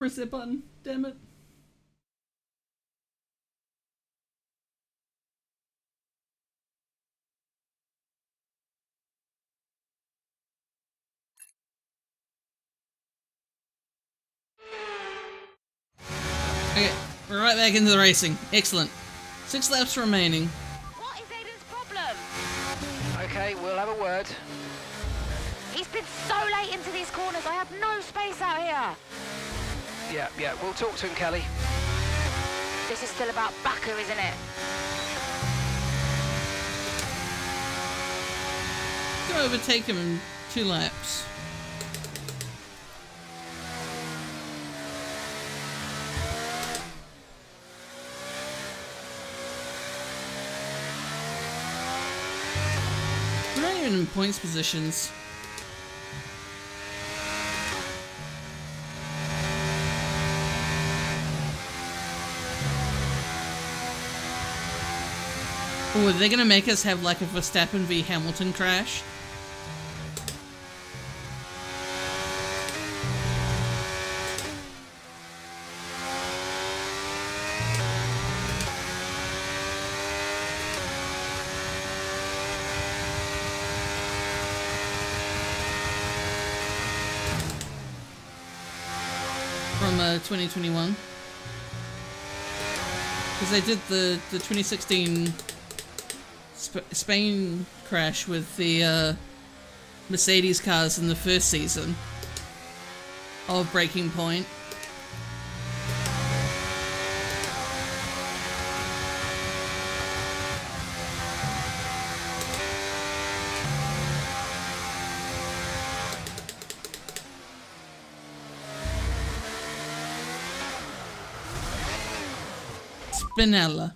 Reset button. Damn it. Okay, we're right back into the racing. Excellent. 6 laps remaining. What is Aiden's problem? Okay, we'll have a word. He's been so late into these corners. I have no space out here. Yeah, we'll talk to him, Kelly. This is still about Baku, isn't it? Gonna overtake him in 2 laps. We're not even in points positions. Oh, are they gonna make us have like a Verstappen v Hamilton crash? From 2021, because they did the 2016 Spain crash with the Mercedes cars in the first season of Breaking Point. Spinella.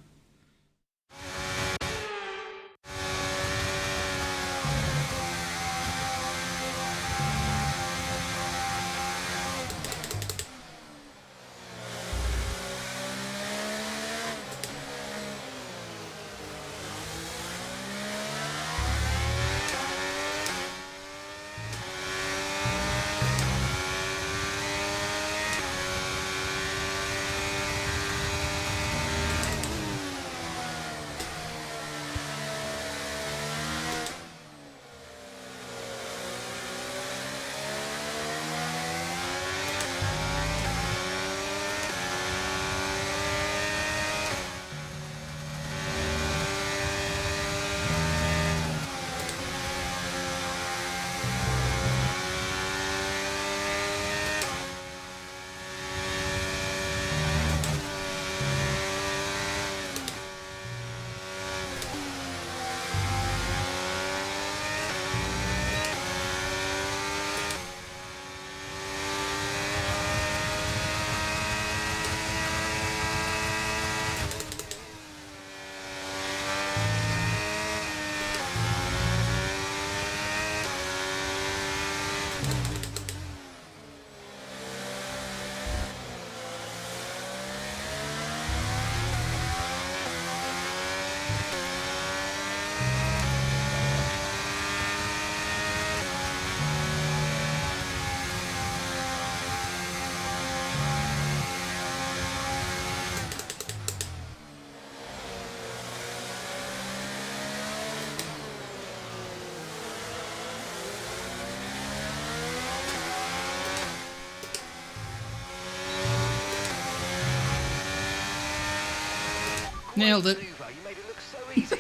Nailed it. You made it look so easy.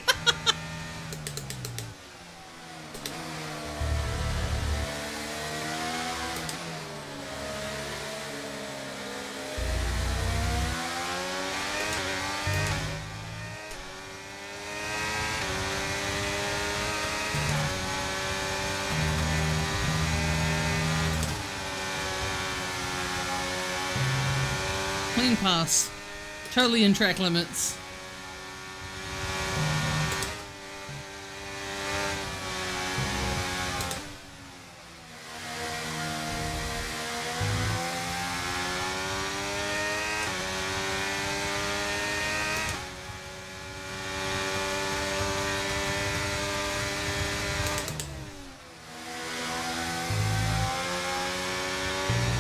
Clean pass. Totally in track limits.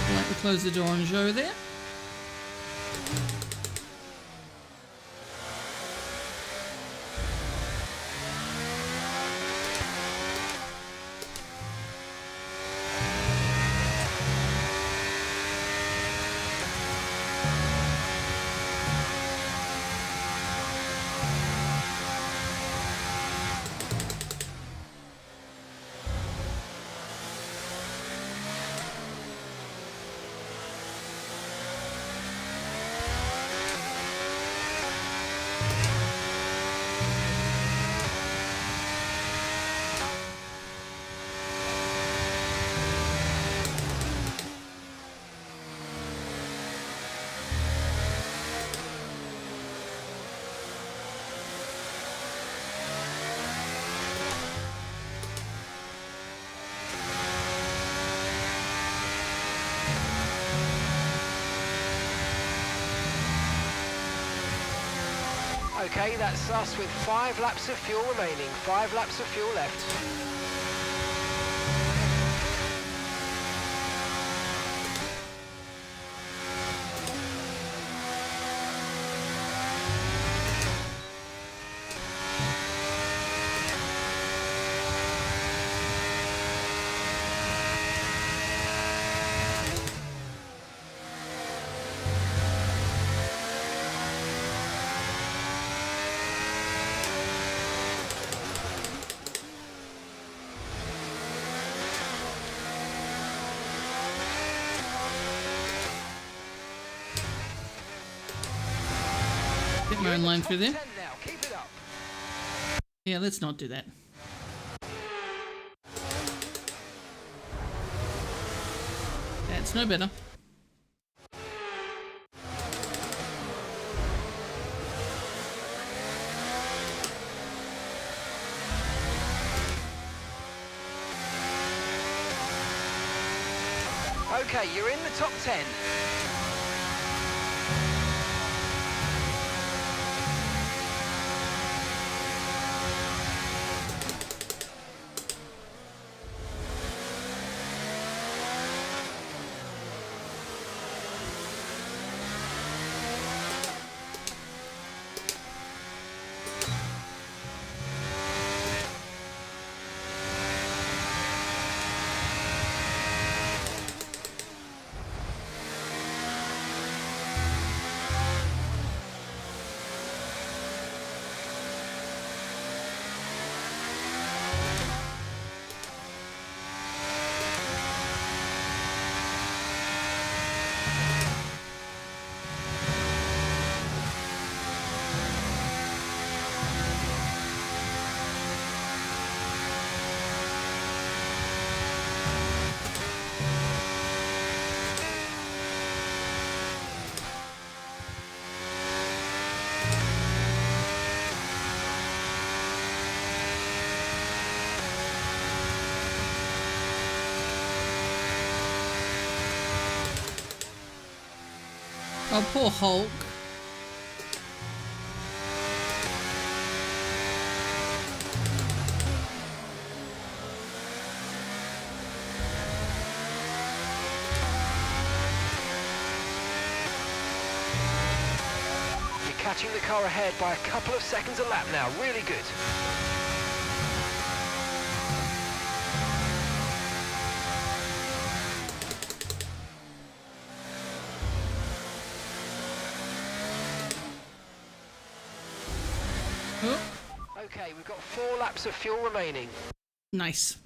I'd like to close the door on Joe there. Okay, that's us with 5 laps of fuel remaining. 5 laps of fuel left. Get my own line through there. 10 now. Keep it up. Yeah, let's not do that. That's no better. Okay, you're in the top 10. Oh, poor Hulk. You're catching the car ahead by a couple of seconds a lap now. Really good. Oh, Okay, we've got 4 laps of fuel remaining. nice.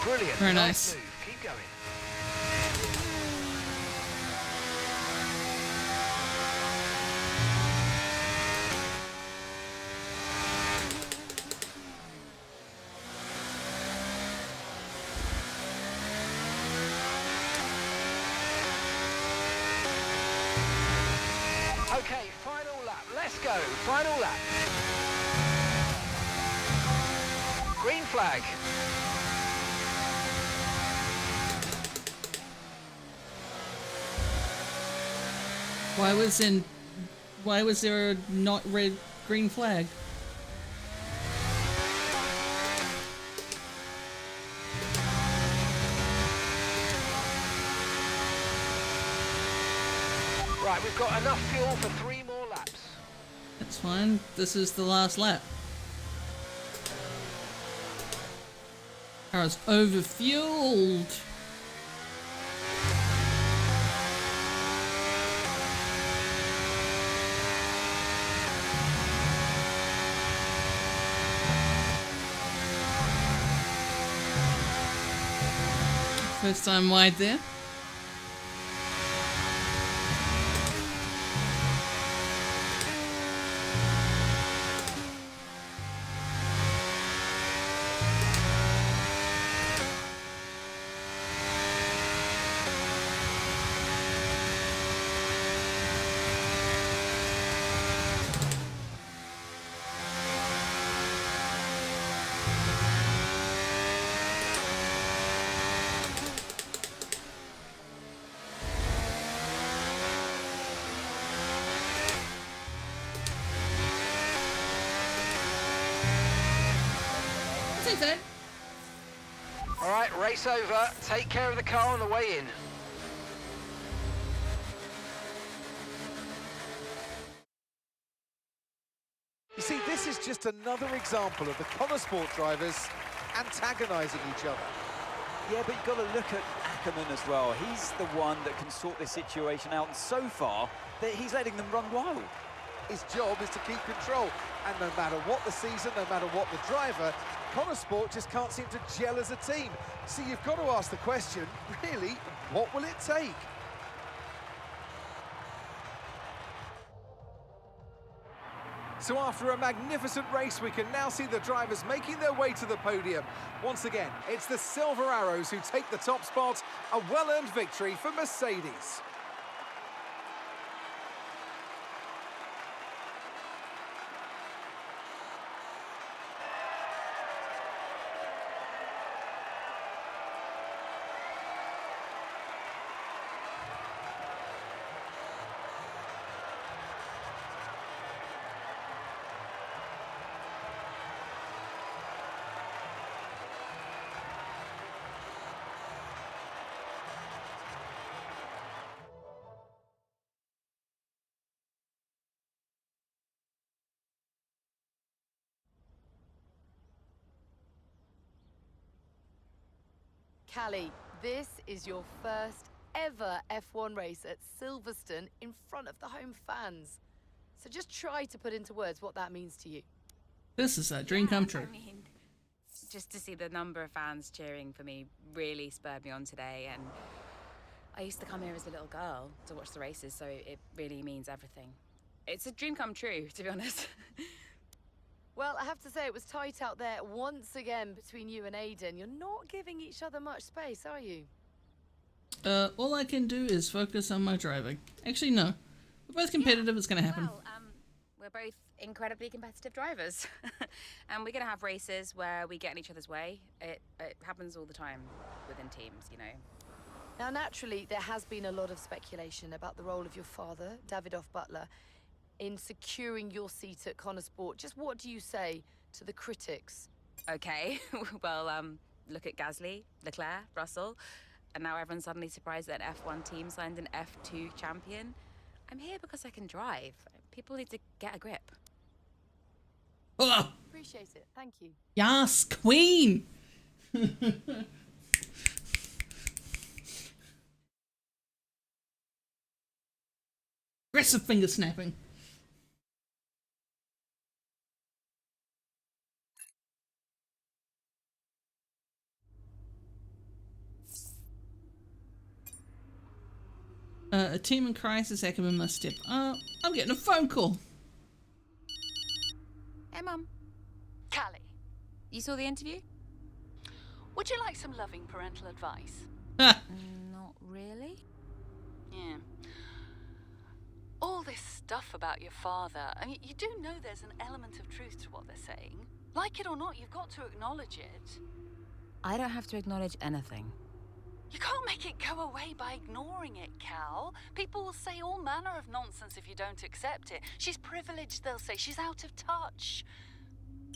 Brilliant. Very nice. Move. Keep going. Okay, final lap. Let's go. Final lap. Green flag. Why was there a not red green flag? Right, we've got enough fuel for 3 more laps. That's fine. This is the last lap. Car's overfueled. First time wide there. All right, race over. Take care of the car on the way in. You see, this is just another example of the Connor Sport drivers antagonising each other. Yeah, but you've got to look at Ackerman as well. He's the one that can sort this situation out, and so far, he's letting them run wild. His job is to keep control, and no matter what the season, no matter what the driver, Connor Sport just can't seem to gel as a team. So you've got to ask the question, really, what will it take? So after a magnificent race, we can now see the drivers making their way to the podium. Once again, it's the Silver Arrows who take the top spot, a well-earned victory for Mercedes. Callie, this is your first ever F1 race at Silverstone in front of the home fans. So just try to put into words what that means to you. This is a dream come true. I mean, just to see the number of fans cheering for me really spurred me on today, and I used to come here as a little girl to watch the races, so it really means everything. It's a dream come true, to be honest. Well, I have to say it was tight out there once again between you and Aiden. You're not giving each other much space, are you? All I can do is focus on my driving. Actually, no. We're both competitive, it's gonna happen. Well, we're both incredibly competitive drivers. And we're gonna have races where we get in each other's way. It happens all the time within teams, you know. Now, naturally, there has been a lot of speculation about the role of your father, Davidoff Butler, in securing your seat at Connor Sport. Just what do you say to the critics? Okay, well, look at Gasly, Leclerc, Russell, and now everyone's suddenly surprised that an F1 team signed an F2 champion. I'm here because I can drive. People need to get a grip. Oh, Appreciate it, thank you. yes, queen! Aggressive finger snapping. A team in crisis, Ackerman must step up. I'm getting a phone call. Hey, Mum. Callie, You saw the interview? would you like some loving parental advice? Ah, Not really. Yeah. All this stuff about your father, I mean, you do know there's an element of truth to what they're saying. Like it or not, you've got to acknowledge it. I don't have to acknowledge anything. You can't make it go away by ignoring it, Cal. People will say all manner of nonsense if you don't accept it. She's privileged, they'll say. She's out of touch.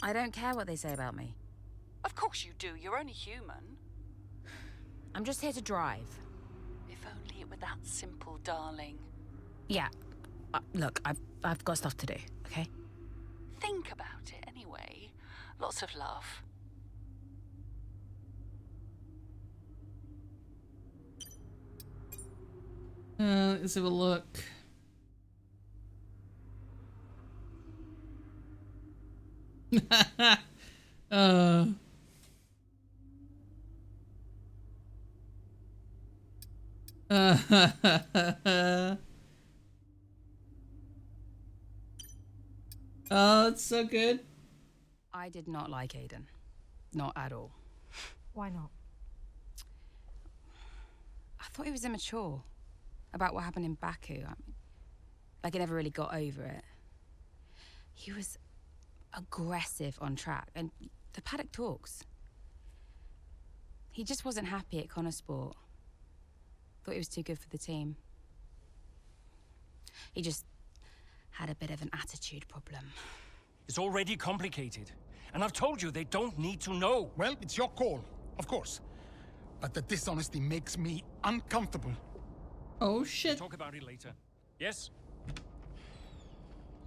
I don't care what they say about me. Of course you do. You're only human. I'm just here to drive. If only it were that simple, darling. Yeah. Look, I've got stuff to do, okay? Think about it anyway. Lots of love. Let's have a look. uh. Oh, it's so good. I did not like Aiden. Not at all. Why not? I thought he was immature about what happened in Baku. I mean, like, he never really got over it. He was aggressive on track, and the paddock talks. He just wasn't happy at Connosport. Thought he was too good for the team. He just had a bit of an attitude problem. It's already complicated. And I've told you they don't need to know. Well, it's your call, of course. But the dishonesty makes me uncomfortable. Oh, shit. We'll talk about it later. Yes?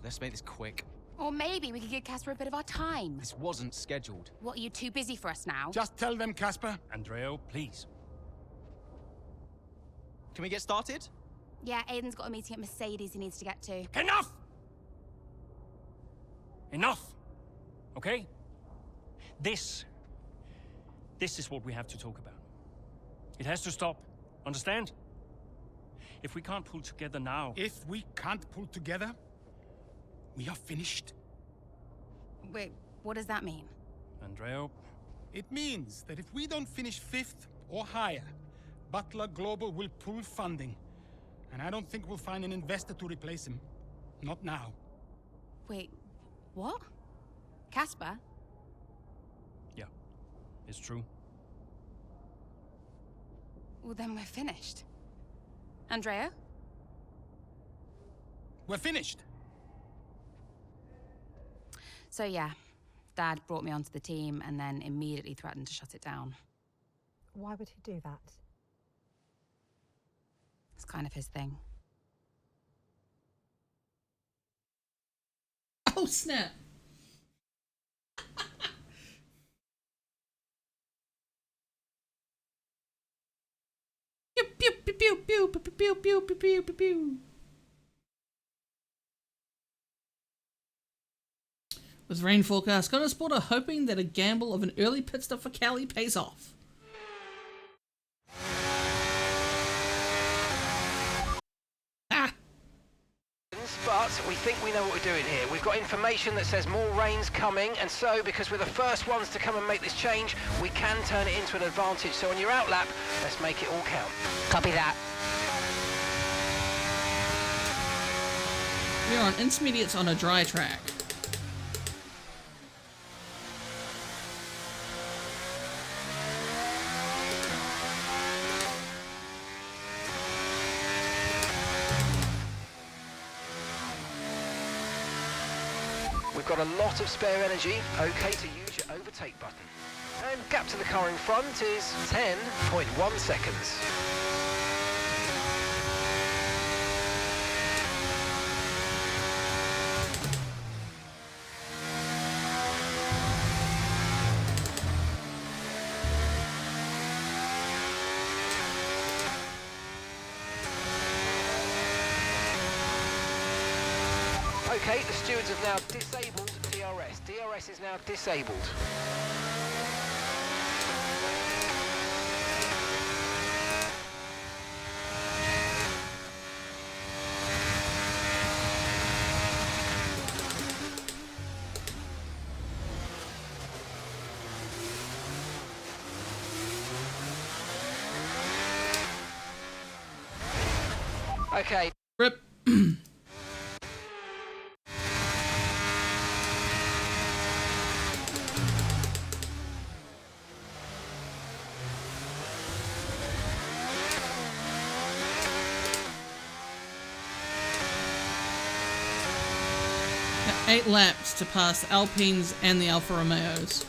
Let's make this quick. Or maybe we could give Casper a bit of our time. This wasn't scheduled. What, are you too busy for us now? Just tell them, Casper. Andrea, please. Can we get started? Yeah, Aiden's got a meeting at Mercedes he needs to get to. Enough! Enough! Okay? This is what we have to talk about. It has to stop. Understand? If we can't pull together now... If we can't pull together, we are finished. Wait, what does that mean? Andrea... It means that if we don't finish 5th or higher, Butler Global will pull funding. And I don't think we'll find an investor to replace him. Not now. Wait, what? Casper? Yeah, it's true. Well, then we're finished. Andrea? We're finished. So yeah, Dad brought me onto the team and then immediately threatened to shut it down. Why would he do that? It's kind of his thing. Oh, snap. Pew, pew, pew, pew, pew, pew, pew, pew, pew, pew, pew, pew. With rain forecast, Connosport are hoping that a gamble of an early pit stop for Callie pays off. But we think we know what we're doing here. We've got information that says more rain's coming, and so, because we're the first ones to come and make this change, we can turn it into an advantage. So on your out lap, let's make it all count. Copy that. We are on intermediates on a dry track. We've got a lot of spare energy, okay to use your overtake button. And gap to the car in front is 10.1 seconds. Okay, the stewards have now disabled DRS. DRS is now disabled. Okay. Rip. Now, 8 laps to pass the Alpines and the Alfa Romeos.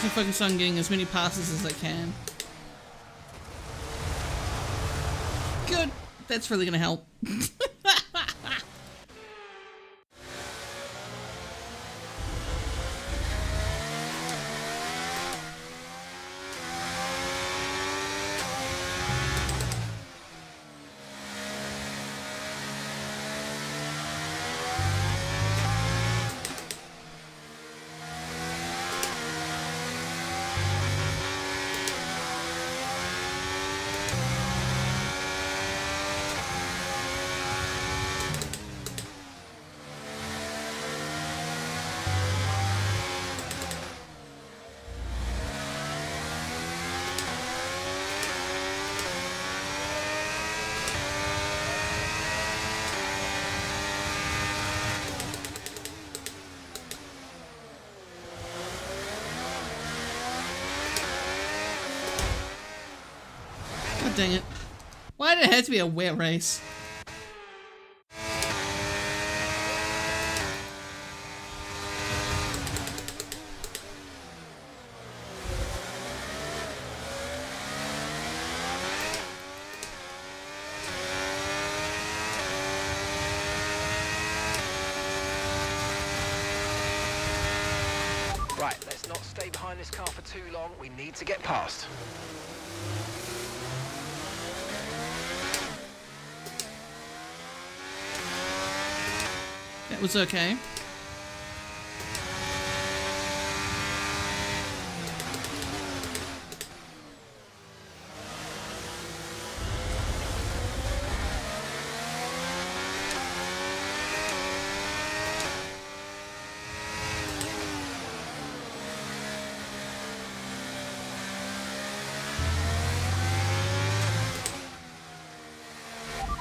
just gonna focus on getting as many passes as I can. Good. That's really gonna help. God dang it. Why did it have to be a wet race? Right, let's not stay behind this car for too long. We need to get past. That was okay.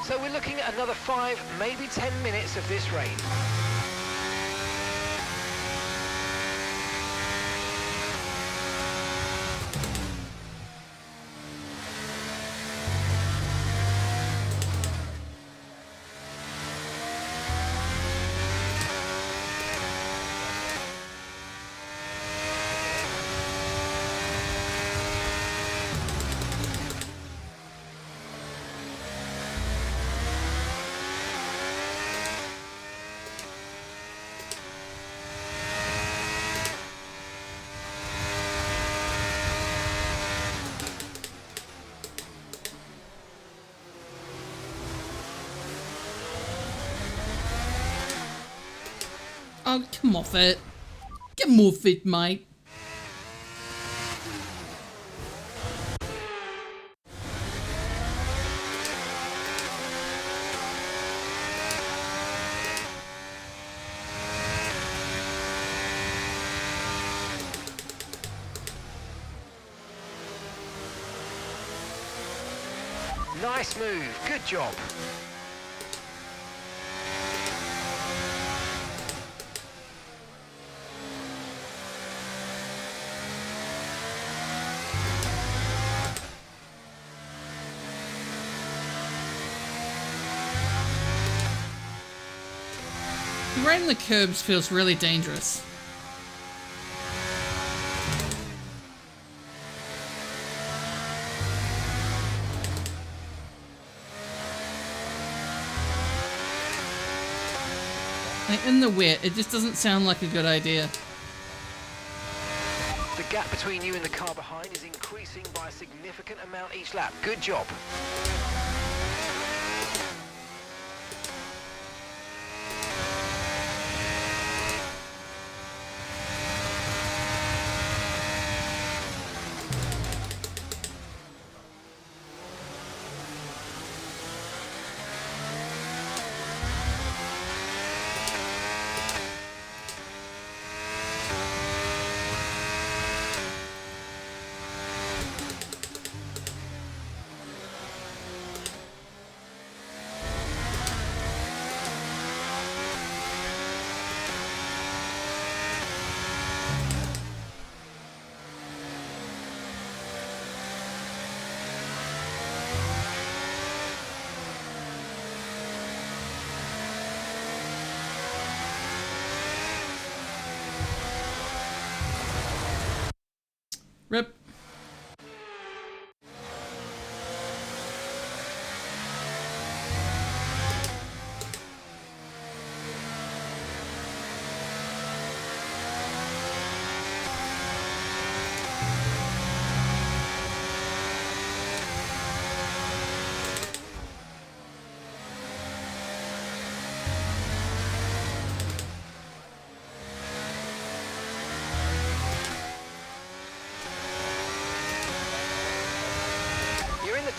So we're looking at another 5, maybe 10 minutes of this rain. Oh, come off it. Get off it, mate. Nice move, good job. Right in the curbs feels really dangerous. Like in the wet, it just doesn't sound like a good idea. The gap between you and the car behind is increasing by a significant amount each lap. Good job.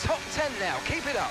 top 10 now. Keep it up.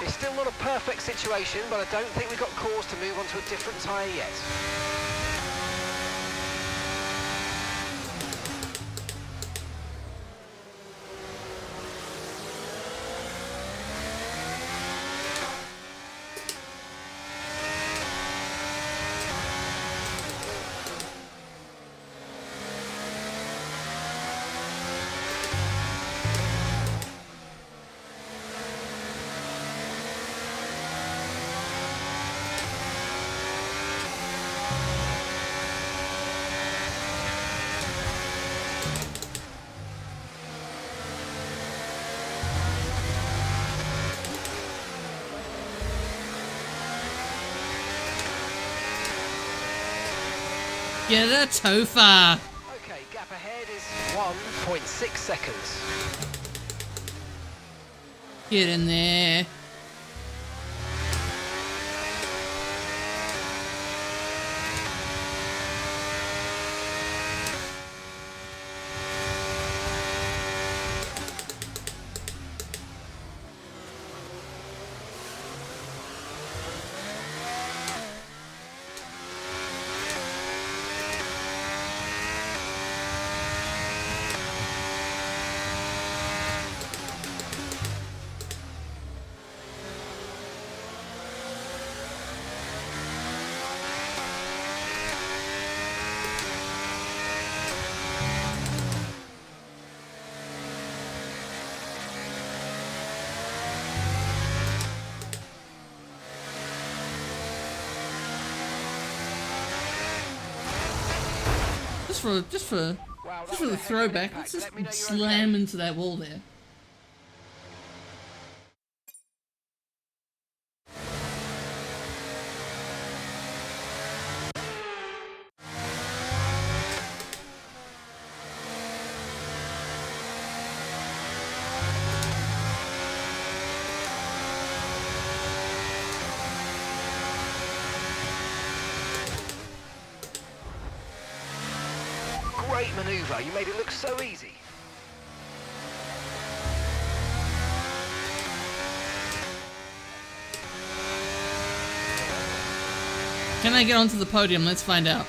It's still not a perfect situation, but I don't think we've got cause to move on to a different tyre yet. Get a Topher. Okay, gap ahead is 1.6 seconds. Get in there. Just for the throwback, let's just slam into that wall there. Great manoeuvre, you made it look so easy. Can I get onto the podium? Let's find out.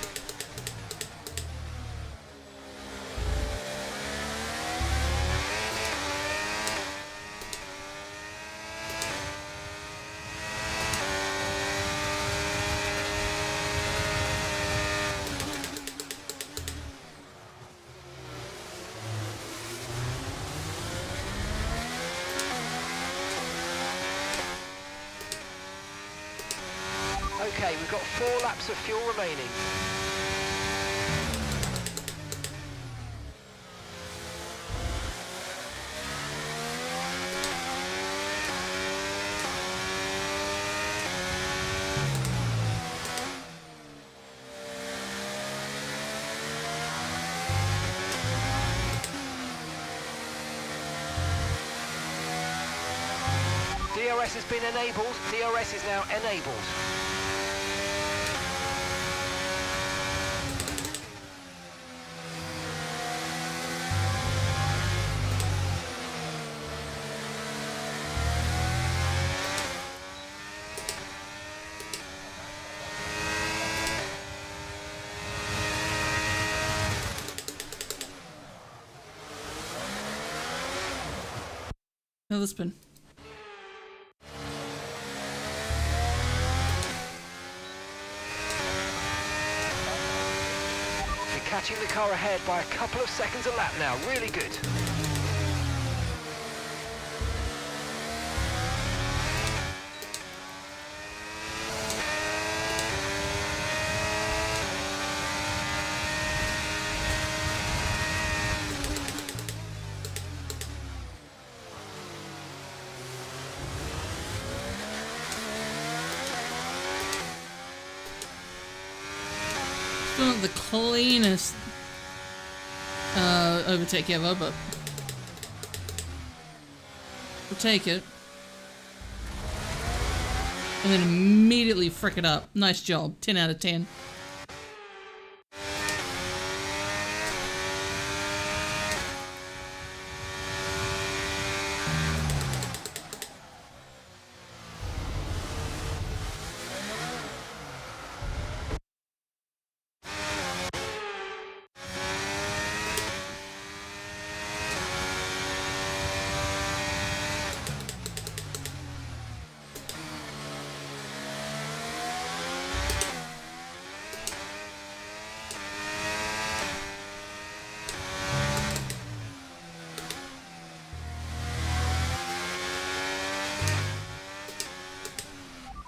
Okay, we've got 4 laps of fuel remaining. DRS has been enabled. DRS is now enabled. Another spin. You're catching the car ahead by a couple of seconds a lap now. Really good. Still not the cleanest overtake ever, but we'll take it. And then immediately frick it up. Nice job. 10 out of 10.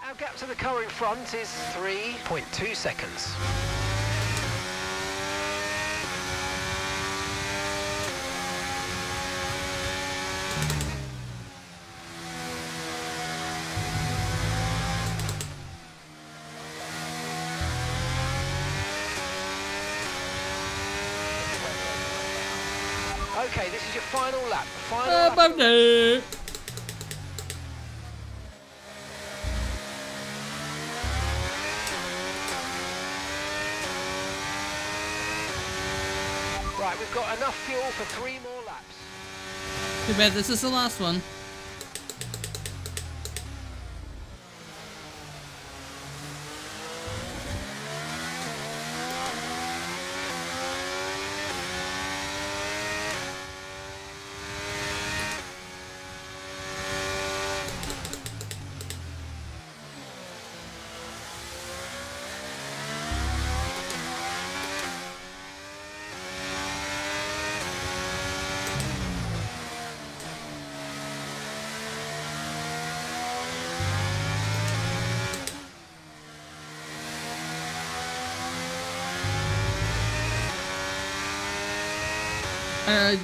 Our gap to the car in front is 3.2 seconds. Okay, this is your final lap. Final lap. Right, we've got enough fuel for 3 more laps. Too bad this is the last one.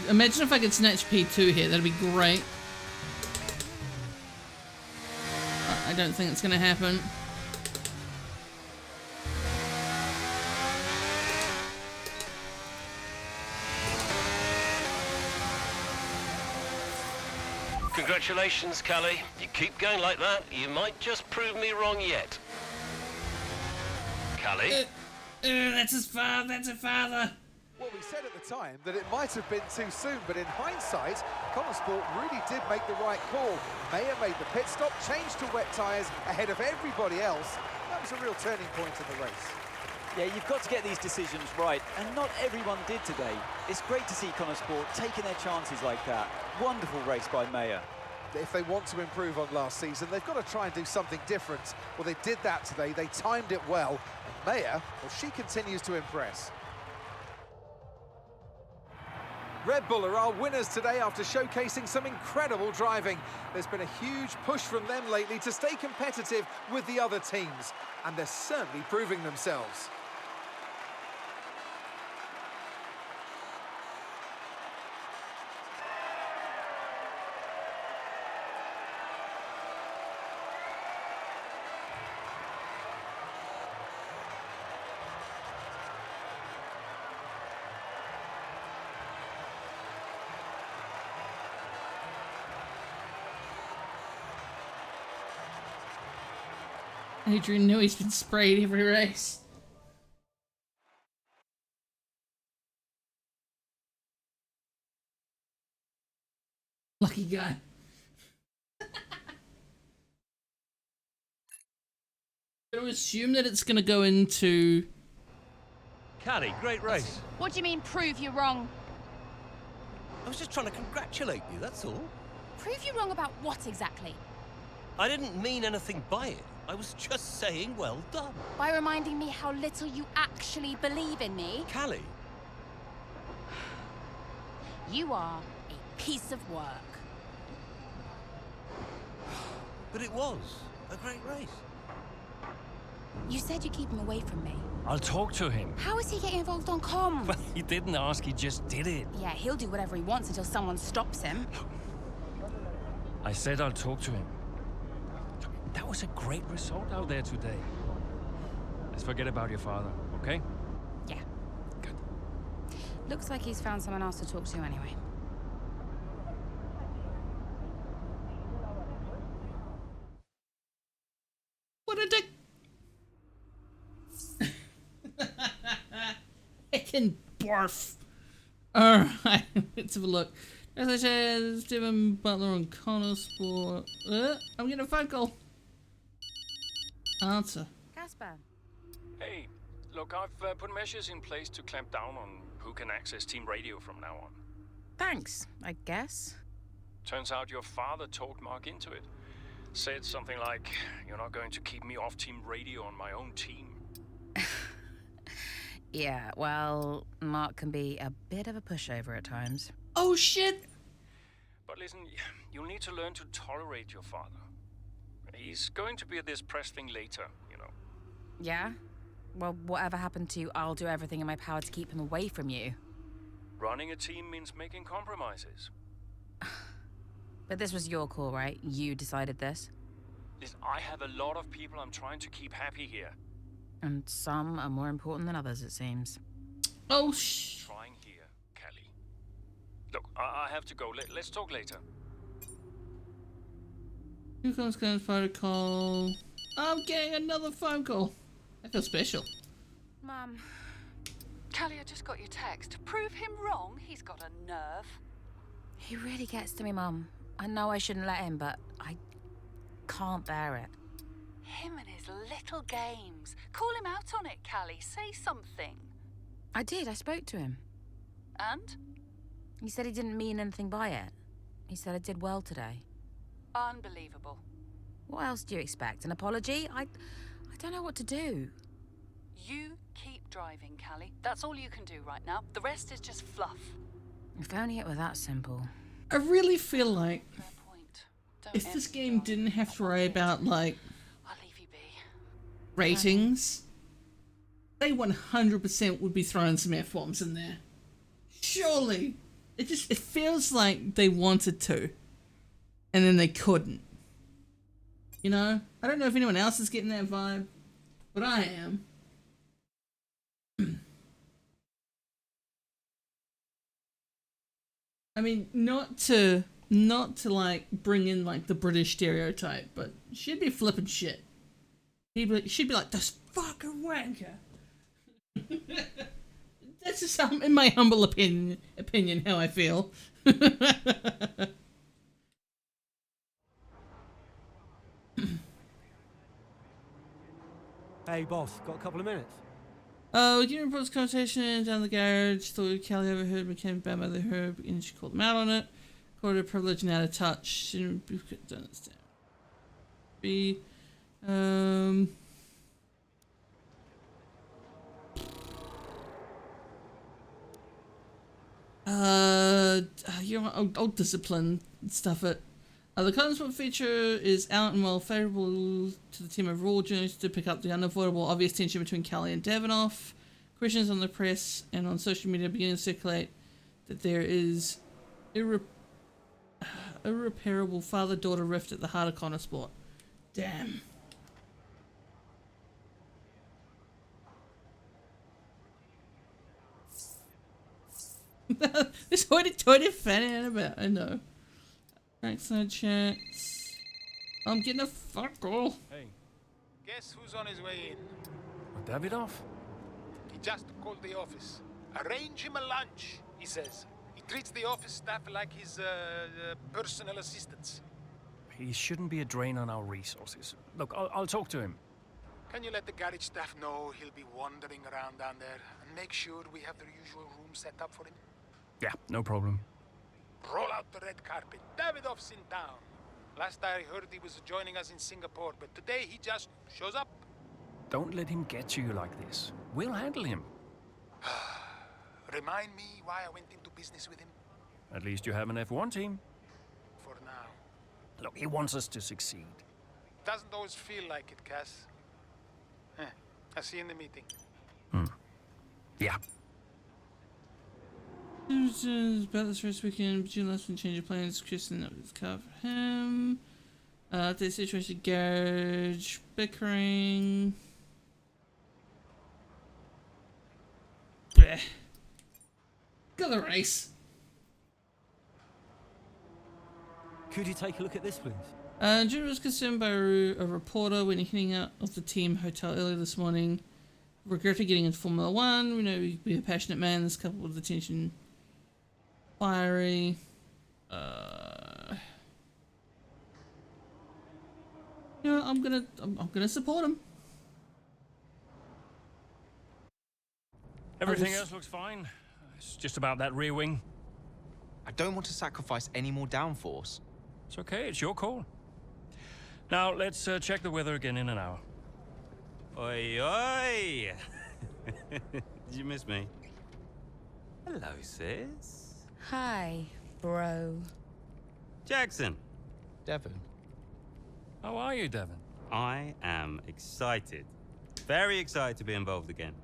Imagine if I could snatch P2 here, that'd be great. I don't think it's gonna happen. Congratulations, Callie. You keep going like that, you might just prove me wrong yet. Callie? That's his father, that's her father. Well, we said at the time that it might have been too soon, but in hindsight, Connosport really did make the right call. Mayer made the pit stop, changed to wet tyres ahead of everybody else. That was a real turning point in the race. Yeah, you've got to get these decisions right, and not everyone did today. It's great to see Connosport taking their chances like that. Wonderful race by Mayer. If they want to improve on last season, they've got to try and do something different. Well, they did that today. They timed it well. And Mayer, well, she continues to impress. Red Bull are our winners today after showcasing some incredible driving. There's been a huge push from them lately to stay competitive with the other teams, and they're certainly proving themselves. Adrian knew he's been sprayed every race. Lucky guy. I'm going to assume that it's going to go into... Callie, great race. What do you mean, prove you wrong? I was just trying to congratulate you, that's all. Prove you wrong about what exactly? I didn't mean anything by it. I was just saying well done. By reminding me how little you actually believe in me? Callie. You are a piece of work. But it was a great race. You said you'd keep him away from me. I'll talk to him. How is he getting involved on comms? Well, he didn't ask, he just did it. Yeah, he'll do whatever he wants until someone stops him. I said I'll talk to him. That was a great result out there today. Let's forget about your father, okay? Looks like he's found someone else to talk to anyway. What a dick! Heckin' barf. Alright, let's have a look. As I said, Stephen Butler on Connor Sport. I'm getting a phone call. Answer. Casper. Hey, look, I've put measures in place to clamp down on who can access team radio from now on. Thanks, I guess. Turns out your father talked Mark into it. Said something like, "You're not going to keep me off team radio on my own team." Yeah, well, Mark can be a bit of a pushover at times. Oh shit! But listen, you'll need to learn to tolerate your father. He's going to be at this press thing later, you know. Yeah? Well, whatever happened to you, I'll do everything in my power to keep him away from you. Running a team means making compromises. But this was your call, right? You decided this? Listen, I have a lot of people I'm trying to keep happy here. And some are more important than others, it seems. Oh, Trying here, Callie. Look, I have to go. Let's talk later. Who comes phone call? I'm getting another phone call. I feel special. Mum. Callie, I just got your text. Prove him wrong. He's got a nerve. He really gets to me, Mum. I know I shouldn't let him, but I can't bear it. Him and his little games. Call him out on it, Callie. Say something. I did. I spoke to him. And? He said he didn't mean anything by it. He said I did well today. Unbelievable. What else do you expect? An apology? I don't know what to do. You keep driving, Callie. That's all you can do right now. The rest is just fluff. If only it were that simple. I really feel like Don't if this game didn't have to worry about, like, I'll leave you be. ratings, they 100% would be throwing some F-bombs in there. Surely. It feels like they wanted to, and then they couldn't. You know? I don't know if anyone else is getting that vibe, but I am. I mean, not to like bring in like the British stereotype, but she'd be flipping shit. She'd be like, this fucking wanker. That's just in my humble opinion how I feel. Hey boss, got a couple of minutes? We gave reports conversation down the garage. Thought Callie overheard became bad by the herb and she called him out on it. Called her privilege and out of touch. She didn't understand. I'll discipline stuff it. The Connor feature is out and well favourable to the team overall. Journalists to pick up the unavoidable obvious tension between Callie and Davidoff. Questions on the press and on social media beginning to circulate that there is irreparable father-daughter rift at the heart of Connor Sport. Damn. This hoity-toity fan about, I know. Backside chats. I'm getting a fuck all. Hey, guess who's on his way in? Davidoff? He just called the office. Arrange him a lunch, he says. He treats the office staff like his personal assistants. He shouldn't be a drain on our resources. Look, I'll talk to him. Can you let the garage staff know he'll be wandering around down there and make sure we have the usual room set up for him? Yeah, no problem. Roll out the red carpet. Davidoff's in town. Last I heard he was joining us in Singapore, but today he just shows up. Don't let him get to you like this. We'll handle him. Remind me why I went into business with him. At least you have an F1 team. For now. Look, he wants us to succeed. Doesn't always feel like it, Cass. I'll see you in the meeting. Yeah. About this first weekend, but you last one change your plans. Kristen, that was cover for him. The situation, garage, bickering. Bleh. Got the race. Could you take a look at this, please? Jim was concerned by a reporter when heading out of the team hotel earlier this morning. Regretted getting into Formula One. We know he'd be a passionate man. This coupled with attention, fiery. You know, I'm gonna support him. Everything else looks fine. It's just about that rear wing. I don't want to sacrifice any more downforce. It's okay, it's your call. Now, let's check the weather again in an hour. Oi, oi! Did you miss me? Hello, sis. Hi, bro. Jackson. Devon. How are you, Devon? I am excited. Very excited to be involved again.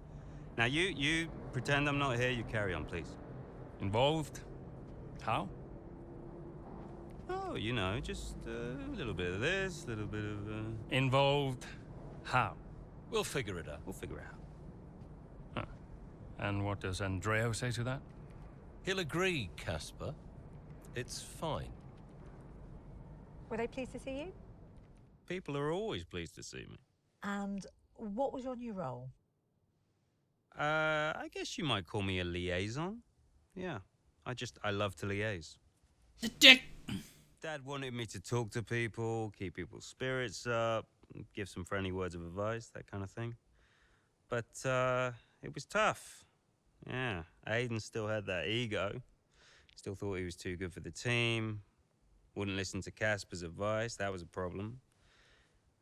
Now, you pretend I'm not here. You carry on, please. Involved? How? Oh, you know, just a little bit of this, a little bit of... Involved? How? We'll figure it out. We'll figure it out. Huh. And what does Andreo say to that? He'll agree, Casper. It's fine. Were they pleased to see you? People are always pleased to see me. And what was your new role? I guess you might call me a liaison. Yeah, I love to liaise. The dick! Dad wanted me to talk to people, keep people's spirits up, give some friendly words of advice, that kind of thing. But it was tough. Yeah, Aiden still had that ego. Still thought he was too good for the team. Wouldn't listen to Casper's advice, that was a problem.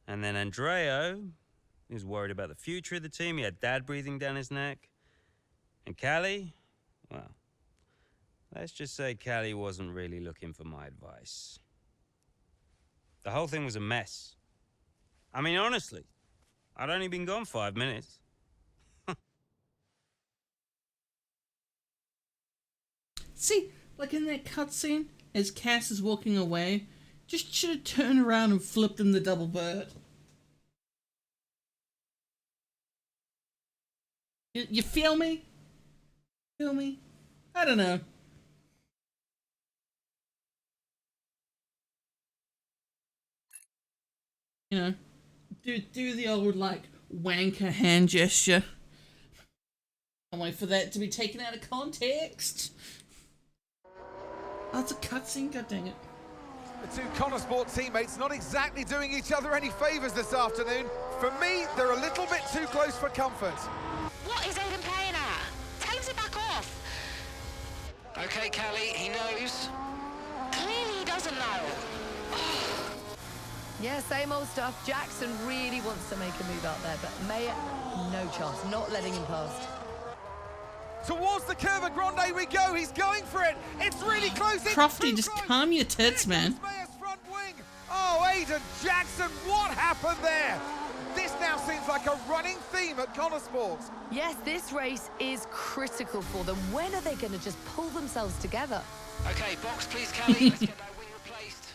And then Andreo, he was worried about the future of the team. He had Dad breathing down his neck. And Callie, well, let's just say Callie wasn't really looking for my advice. The whole thing was a mess. I mean, honestly, I'd only been gone 5 minutes. See, like in that cutscene, as Cass is walking away, just should have turned around and flipped him the double bird. You feel me? Feel me? I don't know. You know, do the old, like, wanker hand gesture. Can't wait for that to be taken out of context. Oh, it's a cutscene, god dang it. The two Connosport teammates not exactly doing each other any favours this afternoon. For me, they're a little bit too close for comfort. What is Aiden playing at? Tell him to back off. Okay, Callie, he knows. Clearly he doesn't know. Yeah, same old stuff. Jackson really wants to make a move out there, but Mayer, no chance, not letting him past. Towards the Curva Grande we go. He's going for it. It's really close. It's Crofty, just calm your tits, man. Front wing. Oh, Aiden Jackson, what happened there? This now seems like a running theme at Connosport. Yes, this race is critical for them. When are they going to just pull themselves together? Okay, box please, Callie. Let's get that wing replaced.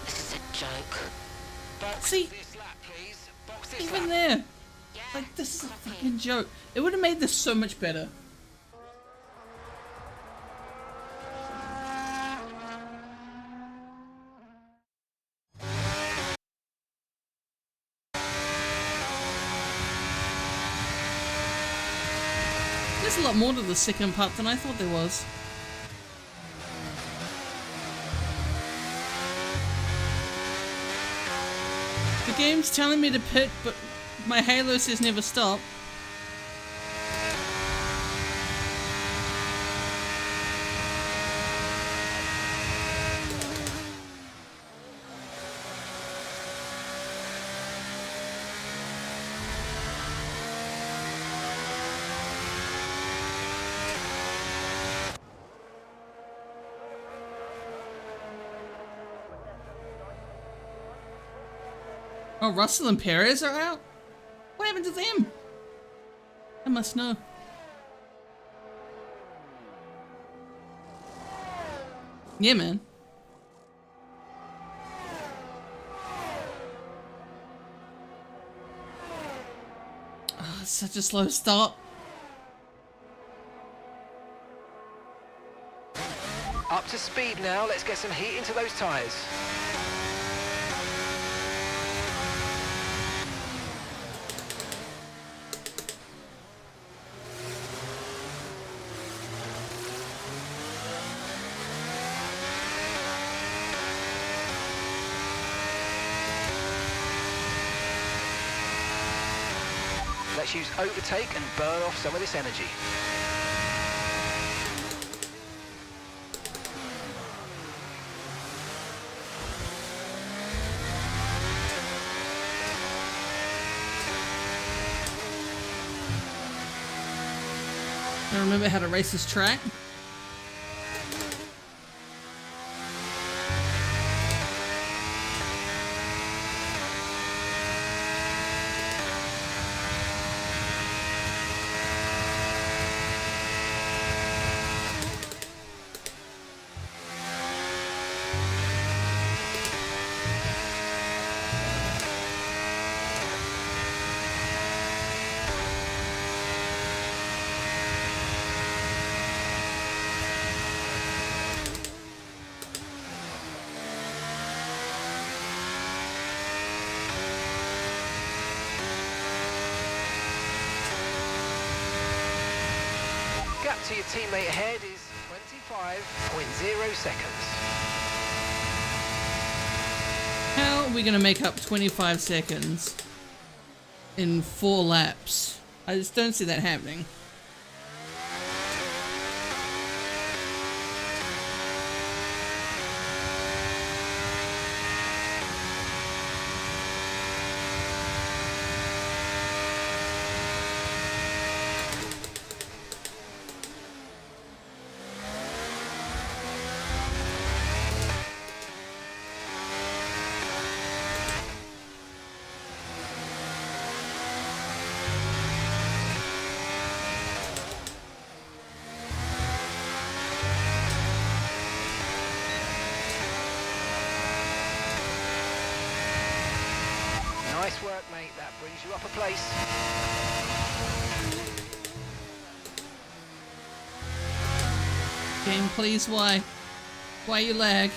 This is a joke. Box See, this lap, please. Box this even lap. there. Like, this is a fucking joke. It would have made this so much better. There's a lot more to the second part than I thought there was. The game's telling me to pit, but my Halo says never stop. Oh, Russell and Perez are out? What happened to them? I must know. Yeah, man. Oh, it's such a slow start. to speed now. Let's get some heat into those tyres. Let's use overtake and burn off some of this energy. I remember how to race this track. Gap to your teammate ahead is 25.0 seconds. How are we going to make up 25 seconds in 4 laps? I just don't see that happening. Nice work, mate. That brings you up a place. Game, please, why? Why you lag?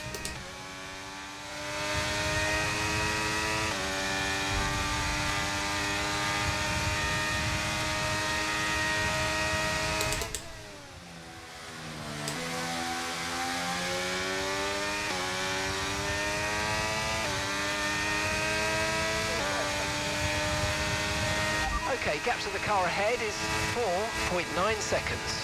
Okay, gap to the car ahead is 4.9 seconds.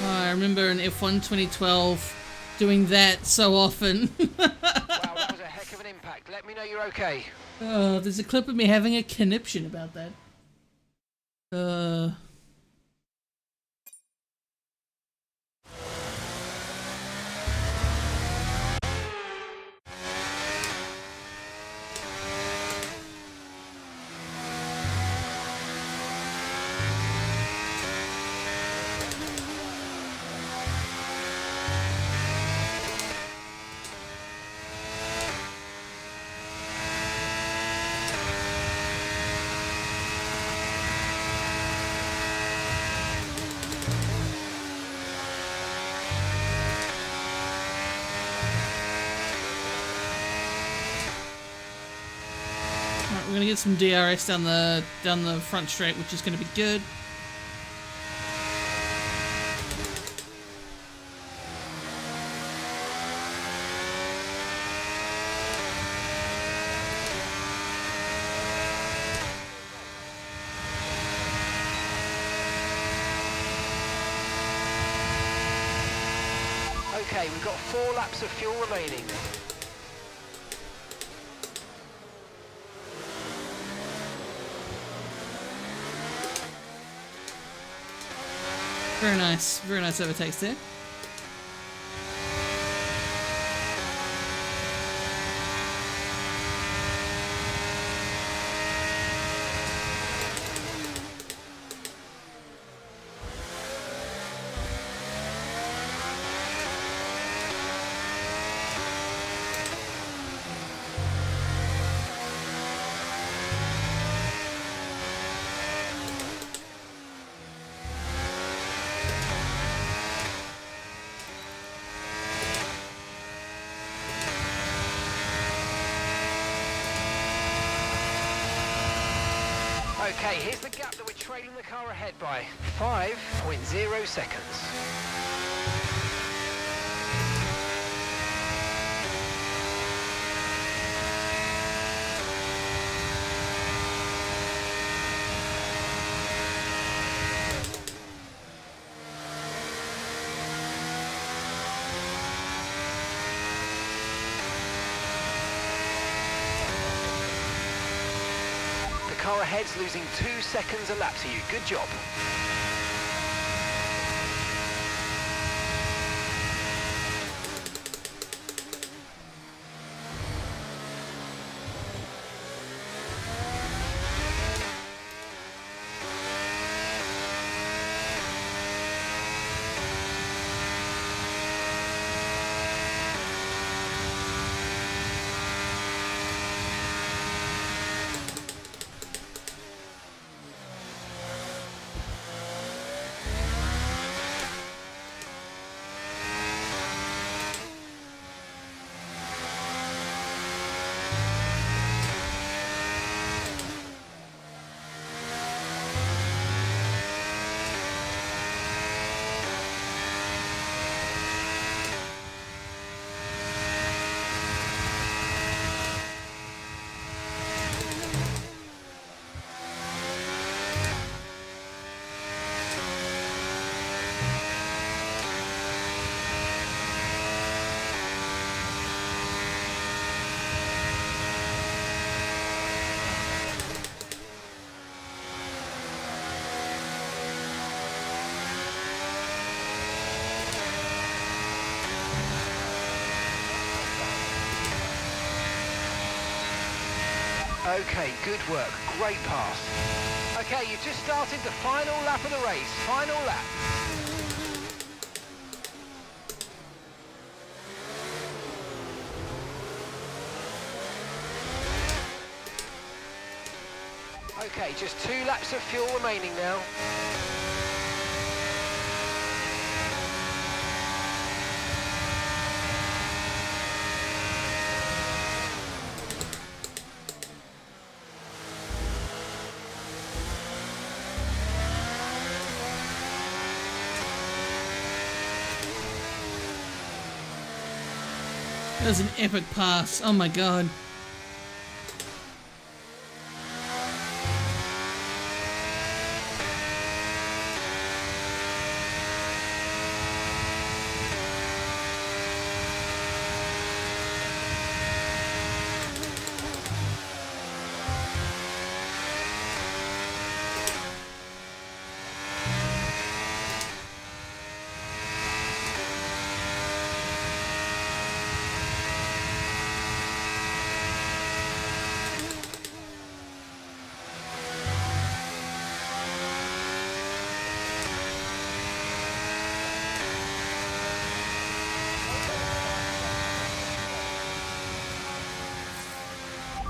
I remember in F1 2012 doing that so often. Wow, that was a heck of an impact. Let me know you're okay. There's a clip of me having a conniption about that. We're gonna get some DRS down the front straight, which is gonna be good. Okay, we've got 4 laps of fuel remaining. Very nice overtakes there. Okay, here's the gap that we're trailing the car ahead by. 5.0 seconds. The car ahead's losing 2 seconds a lap to you. Good job. Okay, good work. Great pass. Okay, you've just started the final lap of the race. Final lap. Okay, just 2 laps of fuel remaining now. That was an epic pass. Oh my god.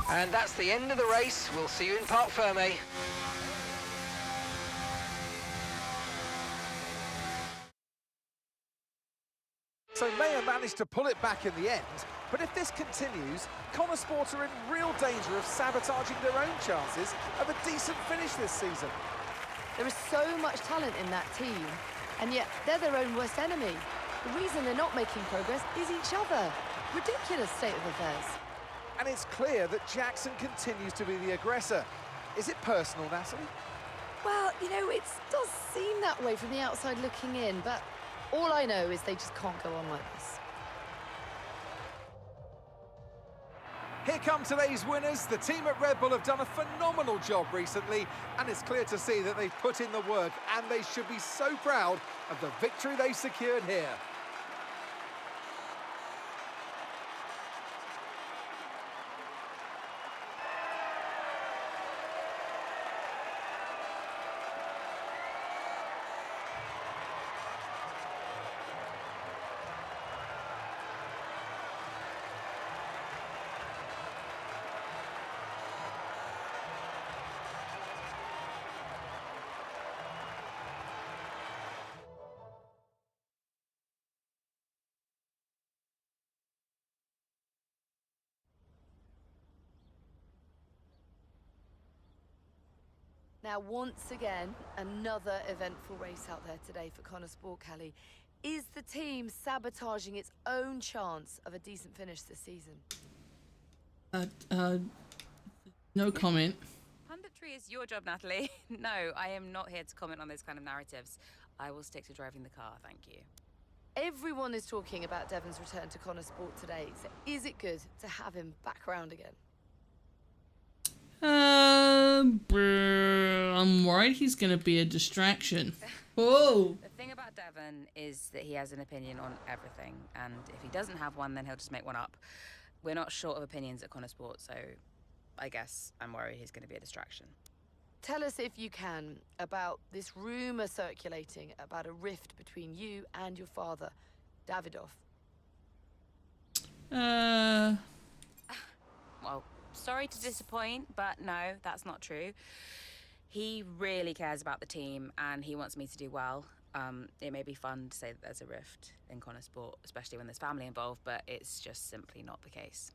And that's the end of the race. We'll see you in Parc Fermé. So Mayer managed to pull it back in the end, but if this continues, Connor Sport are in real danger of sabotaging their own chances of a decent finish this season. There is so much talent in that team, and yet they're their own worst enemy. The reason they're not making progress is each other. Ridiculous state of affairs. And it's clear that Jackson continues to be the aggressor. Is it personal, Natalie? Well, you know, it does seem that way from the outside looking in, but all I know is they just can't go on like this. Here come today's winners. The team at Red Bull have done a phenomenal job recently, and it's clear to see that they've put in the work, and they should be so proud of the victory they secured here. Now, once again, another eventful race out there today for Connor Sport, Callie. Is the team sabotaging its own chance of a decent finish this season? No comment. Punditry is your job, Natalie. No, I am not here to comment on those kind of narratives. I will stick to driving the car, thank you. Everyone is talking about Devon's return to Connor Sport today, so is it good to have him back around again? I'm worried he's gonna be a distraction. Whoa! The thing about Devon is that he has an opinion on everything, and if he doesn't have one, then he'll just make one up. We're not short of opinions at Connor Sport, so I guess I'm worried he's gonna be a distraction. Tell us, if you can, about this rumour circulating about a rift between you and your father, Davidoff. Well, sorry to disappoint, but no, that's not true. He really cares about the team, and he wants me to do well. It may be fun to say that there's a rift in Connor Sport, especially when there's family involved, but it's just simply not the case.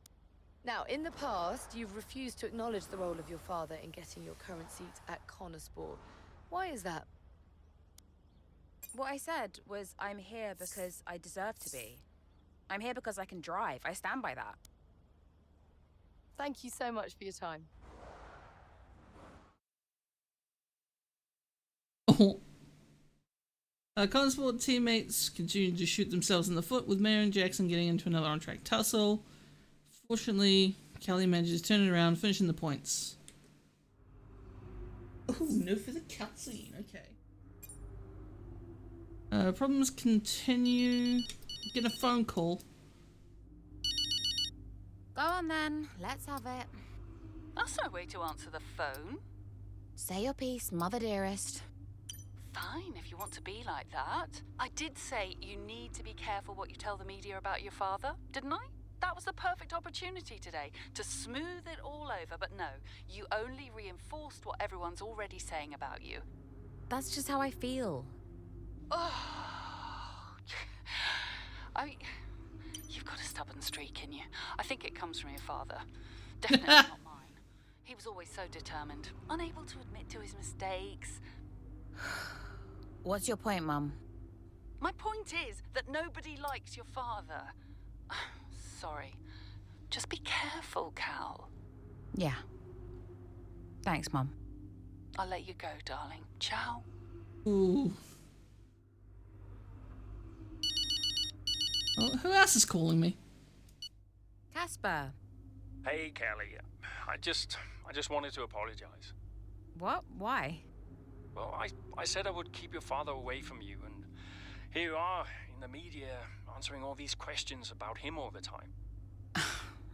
Now, in the past, you've refused to acknowledge the role of your father in getting your current seat at Connor Sport. Why is that? What I said was I'm here because I deserve to be. I'm here because I can drive. I stand by that. Thank you so much for your time. Connor Sport teammates continue to shoot themselves in the foot, with Mayer and Jackson getting into another on-track tussle. Fortunately, Callie manages to turn it around, finishing the points. Oh, no for the cutscene. Okay. Problems continue. Get a phone call. Go on then, let's have it. That's no way to answer the phone. Say your piece, mother dearest. Fine, if you want to be like that. I did say you need to be careful what you tell the media about your father, didn't I? That was the perfect opportunity today to smooth it all over, but no, you only reinforced what everyone's already saying about you. That's just how I feel. Oh, you've got a stubborn streak in you. I think it comes from your father. Definitely not mine. He was always so determined, unable to admit to his mistakes. What's your point, Mum? My point is that nobody likes your father. Sorry. Just be careful, Cal. Yeah. Thanks, Mum. I'll let you go, darling. Ciao. Ooh. Oh, who else is calling me? Casper. Hey, Callie. I just wanted to apologize. What? Why? Well, I said I would keep your father away from you, and here you are in the media answering all these questions about him all the time.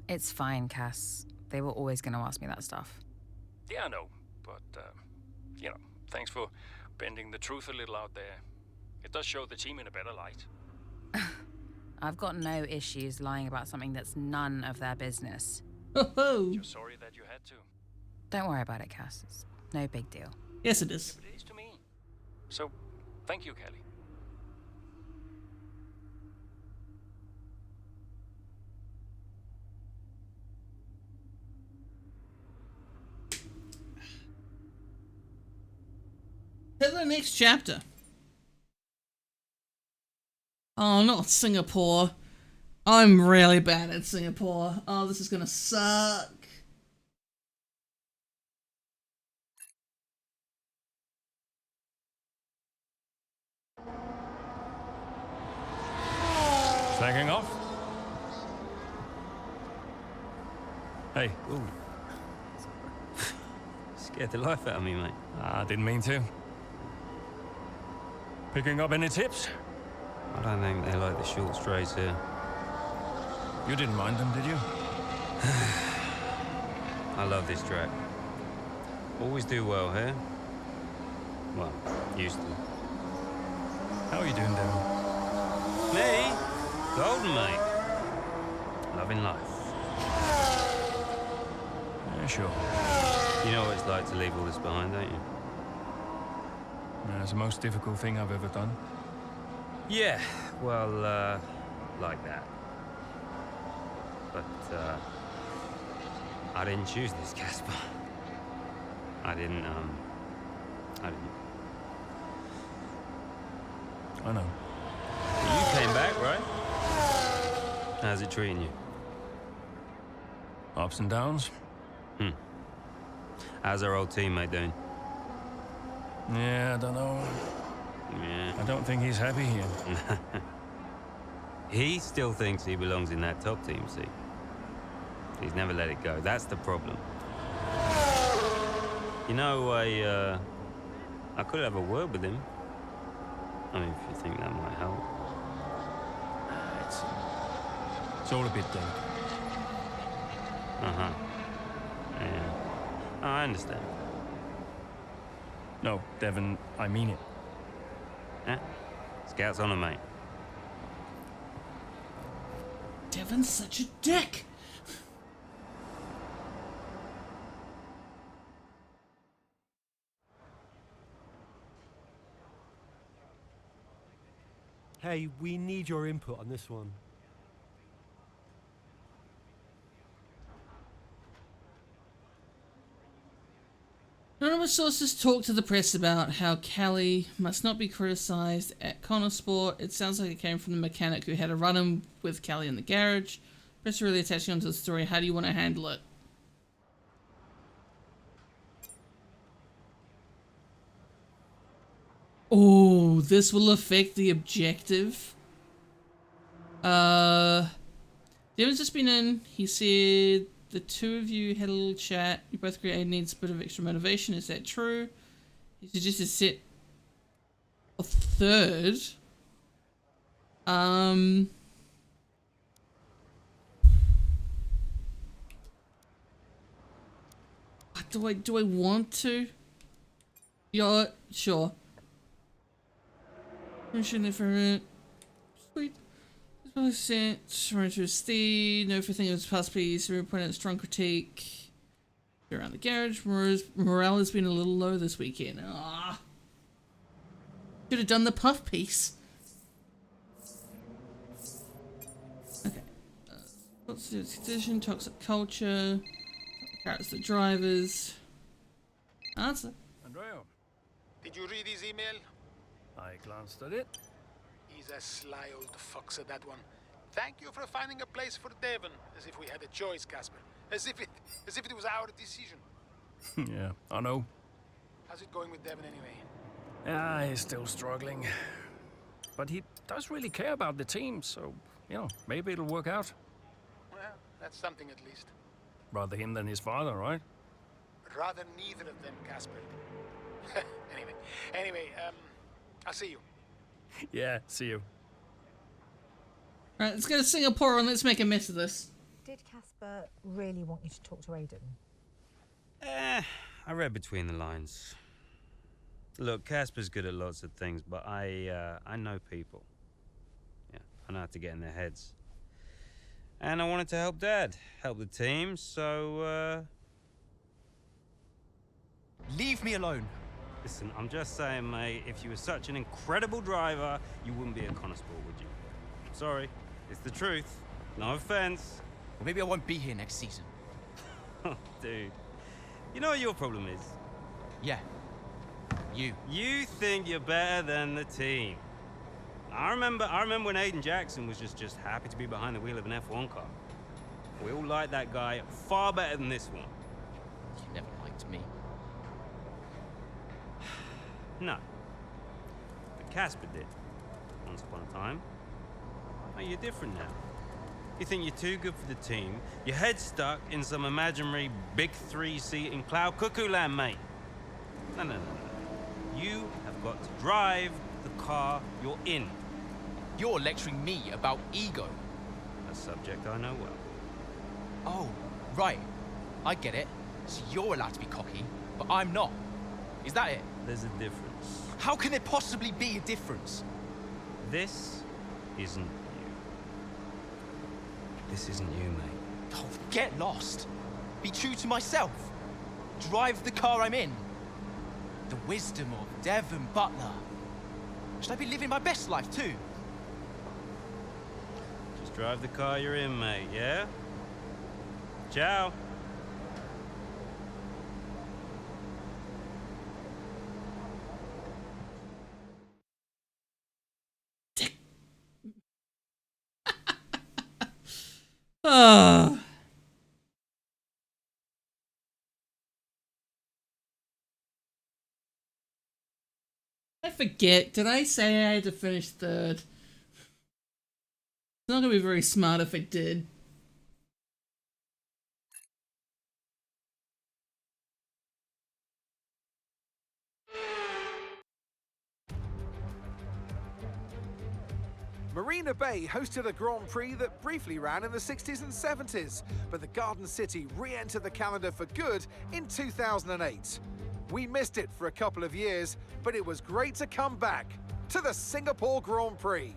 It's fine, Cass. They were always going to ask me that stuff. Yeah, I know, but, you know, thanks for bending the truth a little out there. It does show the team in a better light. I've got no issues lying about something that's none of their business. Just sorry that you had to. Don't worry about it, Cass. It's no big deal. Yes, it is. It is to me. So, thank you, Callie. To the next chapter. Oh, not Singapore. I'm really bad at Singapore. Oh, this is gonna suck. Taking off. Hey. Ooh. Scared the life out of me, mate. I didn't mean to. Picking up any tips? I don't think they like the short straights here. You didn't mind them, did you? I love this track. Always do well here. Well, used to. How are you doing, Devon? Me? Golden, mate. Loving life. Yeah, sure. You know what it's like to leave all this behind, don't you? Yeah, it's the most difficult thing I've ever done. Yeah, well, like that. But, I didn't choose this, Casper. I didn't. I know. You came back, right? How's it treating you? Ups and downs. How's our old teammate doing? Yeah, I don't know. Yeah. I don't think he's happy here. He still thinks he belongs in that top team, see? He's never let it go. That's the problem. You know, I could have a word with him. I mean, if you think that might help. It's all a bit delicate. Uh-huh. Yeah. Oh, I understand. No, Devon, I mean it. Yeah? Scout's on him, mate. Devon's such a dick! Hey, we need your input on this one. Anonymous sources talk to the press about how Callie must not be criticised at Connosport. It sounds like it came from the mechanic who had a run-in with Callie in the garage. Press are really attaching onto the story. How do you want to handle it? Oh, this will affect the objective. Devon's just been in. He said the two of you had a little chat. You both agree Aiden needs a bit of extra motivation. Is that true? He suggested set a third. Do I want to? Yeah, sure. Permission for sweet. Well sent. Surrender to Steve. No for thing was past piece. Point out strong critique. Around the garage. Morale has been a little low this weekend. Ah. Should have done the puff piece. Okay. What's the decision? Toxic culture. Characters the drivers. Answer. Andrea. Did you read his email? I glanced at it. He's a sly old fox at that one. Thank you for finding a place for Devon, as if we had a choice, Casper. As if it was our decision. Yeah, I know. How's it going with Devon anyway? Yeah, he's still struggling. But he does really care about the team, so, you know, maybe it'll work out. Well, that's something at least. Rather him than his father, right? Rather neither of them, Casper. Anyway, I'll see you. Yeah, see you. Right, let's go to Singapore and let's make a mess of this. Did Casper really want you to talk to Aiden? I read between the lines. Look, Casper's good at lots of things, but I know people. Yeah, I know how to get in their heads. And I wanted to help Dad, help the team, so, Leave me alone. Listen, I'm just saying, mate, if you were such an incredible driver, you wouldn't be at Connosport, would you? Sorry, it's the truth. No offense. Well, maybe I won't be here next season. Oh, dude. You know what your problem is? Yeah. You. You think you're better than the team. I remember when Aiden Jackson was just happy to be behind the wheel of an F1 car. We all liked that guy far better than this one. You never liked me. No. But Casper did. Once upon a time. Oh, you're different now. You think you're too good for the team? Your head's stuck in some imaginary big 3-seat in cloud cuckoo land, mate. No. You have got to drive the car you're in. You're lecturing me about ego. A subject I know well. Oh, right. I get it. So you're allowed to be cocky, but I'm not. Is that it? There's a difference. How can there possibly be a difference? This isn't you. This isn't you, mate. Oh, get lost. Be true to myself. Drive the car I'm in. The wisdom of Devon Butler. Should I be living my best life too? Just drive the car you're in, mate, yeah? Ciao. I forget. Did I say I had to finish third? It's not gonna be very smart if I did. Marina Bay hosted a Grand Prix that briefly ran in the 60s and 70s, but the Garden City re-entered the calendar for good in 2008. We missed it for a couple of years, but it was great to come back to the Singapore Grand Prix.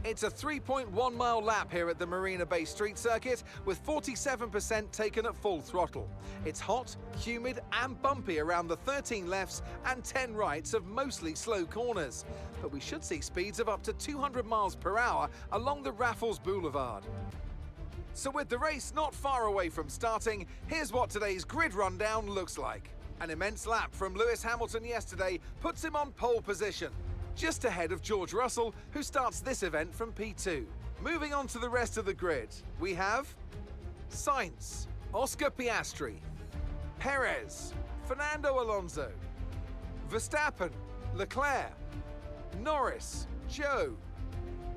It's a 3.1-mile lap here at the Marina Bay Street Circuit, with 47% taken at full throttle. It's hot, humid and bumpy around the 13 lefts and 10 rights of mostly slow corners. But we should see speeds of up to 200 miles per hour along the Raffles Boulevard. So with the race not far away from starting, here's what today's grid rundown looks like. An immense lap from Lewis Hamilton yesterday puts him on pole position, just ahead of George Russell, who starts this event from P2. Moving on to the rest of the grid, we have Sainz, Oscar Piastri, Perez, Fernando Alonso, Verstappen, Leclerc, Norris, Zhou,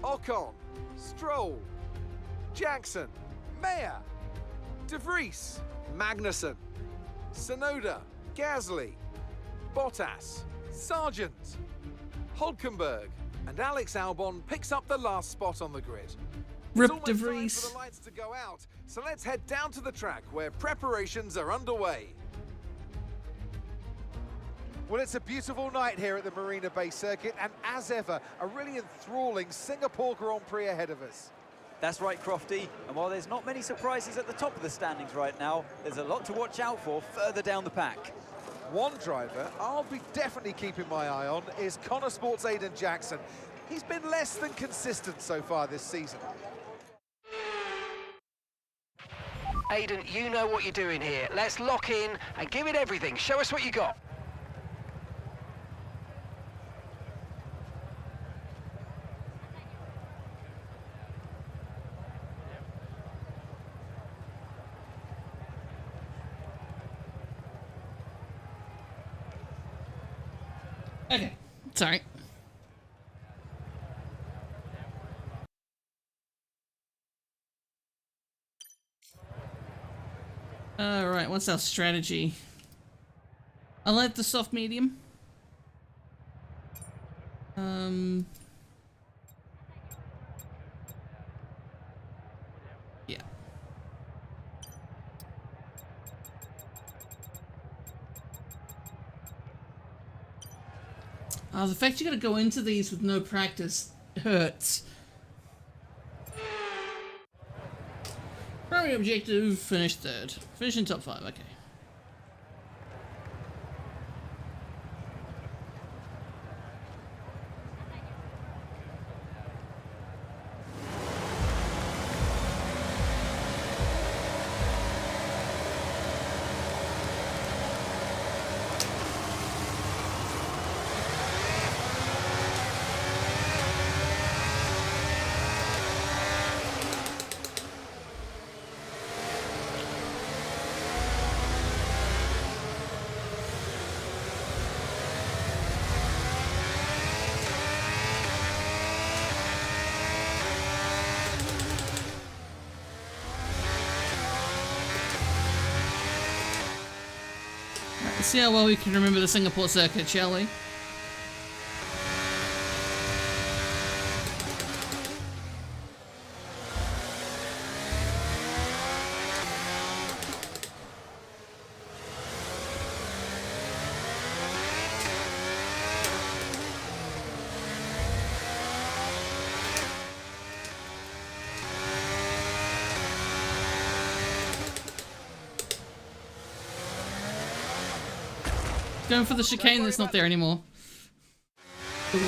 Ocon, Stroll, Jackson, Mayer, De Vries, Magnussen, Tsunoda, Gasly, Bottas, Sargent, Hulkenberg, and Alex Albon picks up the last spot on the grid. Rip It's De almost time Vries. for the lights to go out, so let's head down to the track where preparations are underway. Well, it's a beautiful night here at the Marina Bay Circuit, and as ever, a really enthralling Singapore Grand Prix ahead of us. That's right, Crofty. And while there's not many surprises at the top of the standings right now, there's a lot to watch out for further down the pack. One driver I'll be definitely keeping my eye on is Connor Sports' Aiden Jackson. He's been less than consistent so far this season. Aiden, you know what you're doing here. Let's lock in and give it everything. Show us what you got. Okay, sorry. Alright, what's our strategy? I like the soft medium. Yeah. Oh, the fact you gotta go into these with no practice hurts. Primary objective, finish third. Finish in top 5, okay. Right, let's see how well we can remember the Singapore circuit, shall we? Going for the chicane that's not there anymore. Ooh.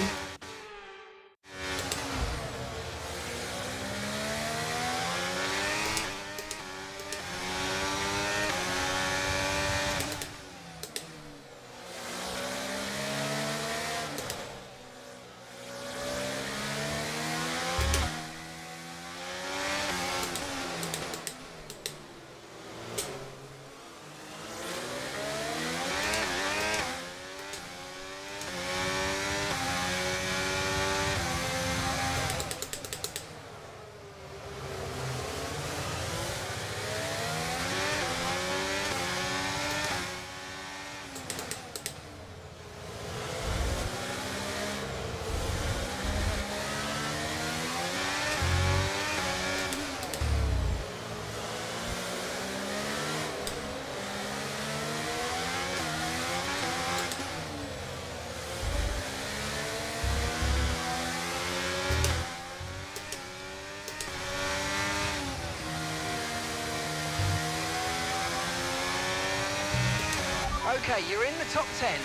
Okay, you're in the top 10.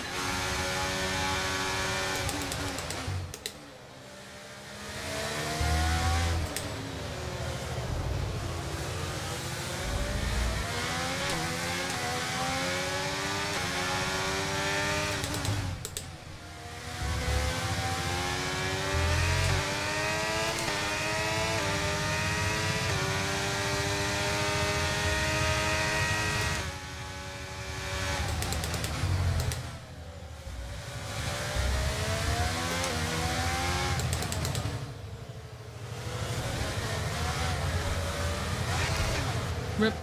Rip.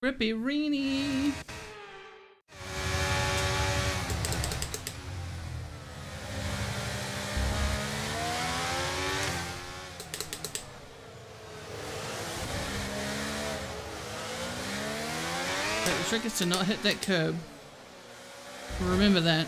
Rippy Reenie. The trick is to not hit that curb. Remember that.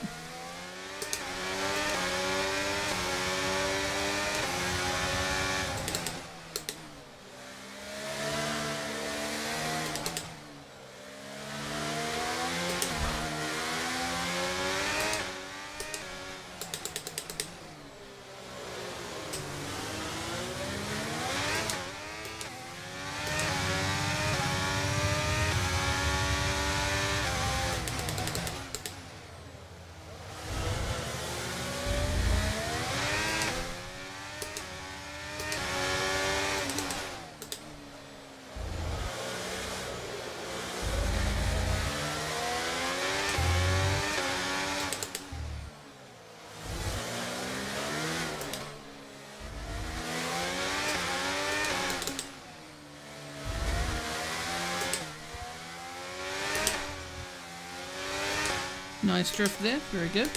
Nice drift there, very good.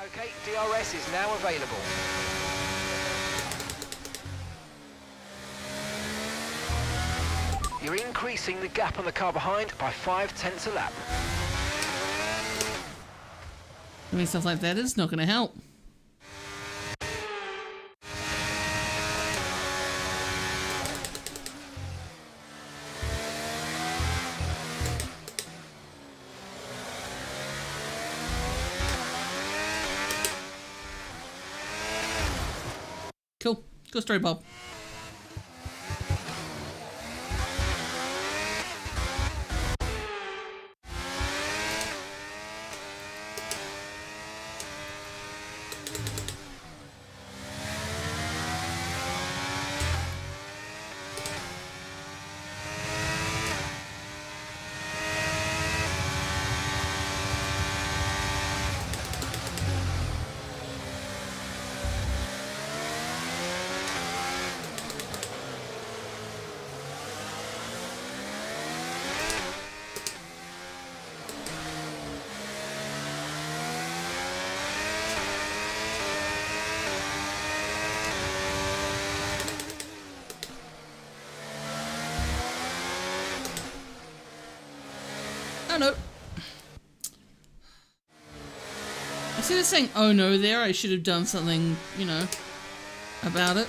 Okay, DRS is now available. You're increasing the gap on the car behind by 0.5 a lap. Doing stuff like that is not going to help. Cool. Good story, Bob. Oh no. Instead of saying oh no there, I should have done something, you know, about it.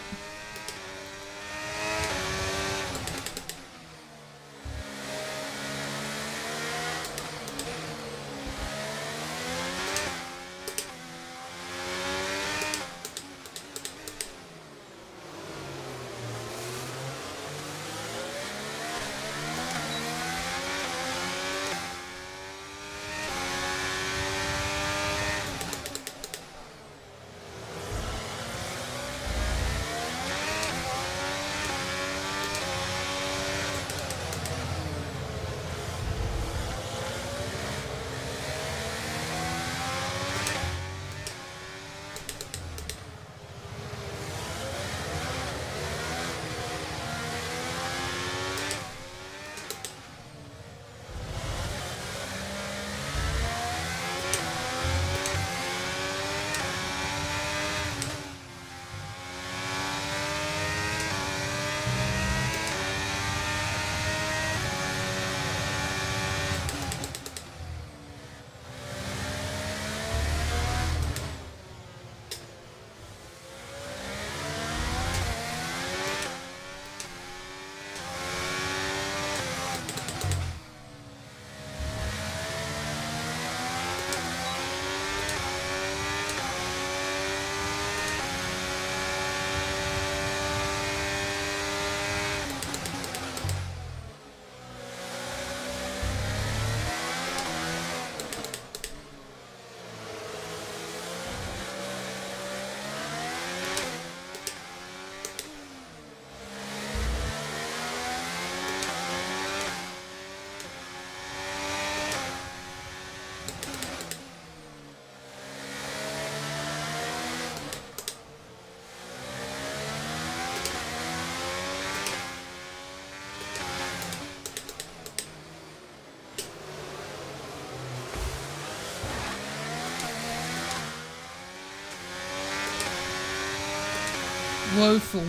Woeful.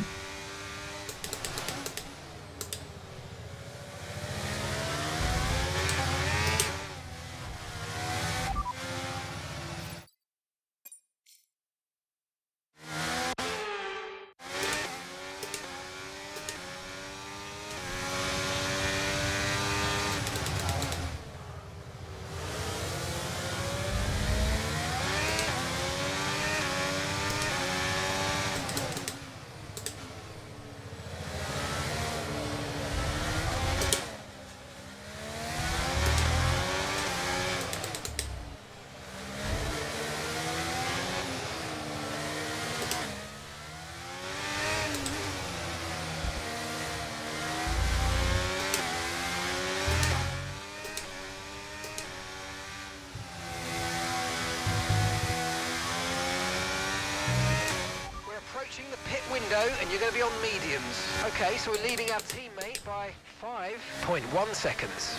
Approaching the pit window and you're going to be on mediums. Okay, so we're leading our teammate by 5.1 seconds.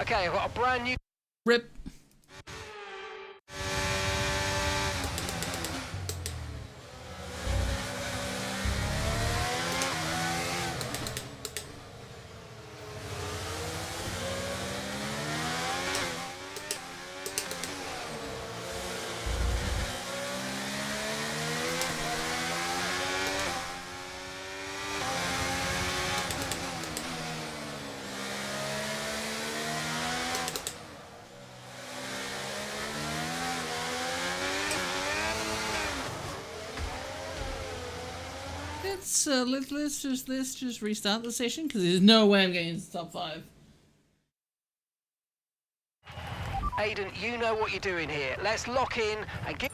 Okay, I've got a brand new... Rip. Let's just restart the session because there's no way I'm getting into the top 5. Aiden, you know what you're doing here. Let's lock in and get...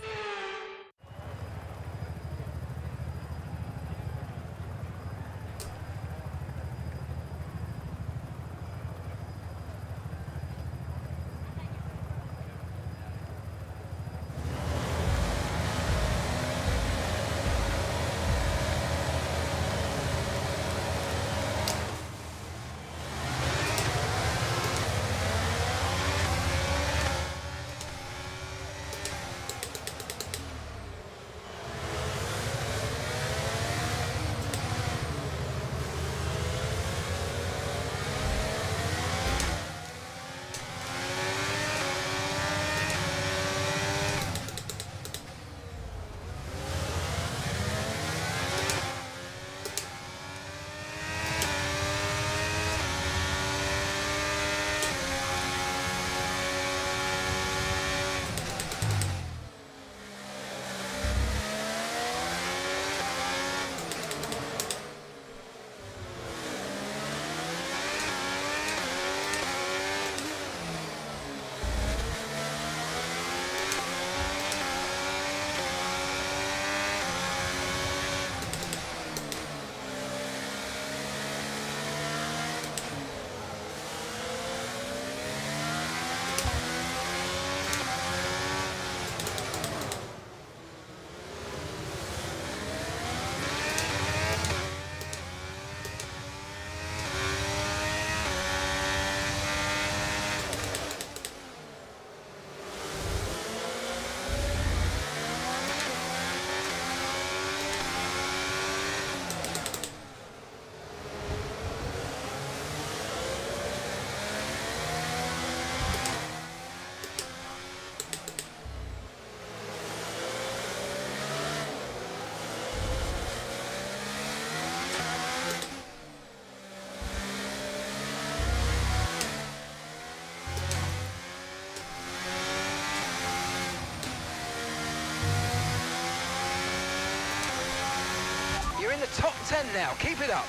in the top 10 now. Keep it up.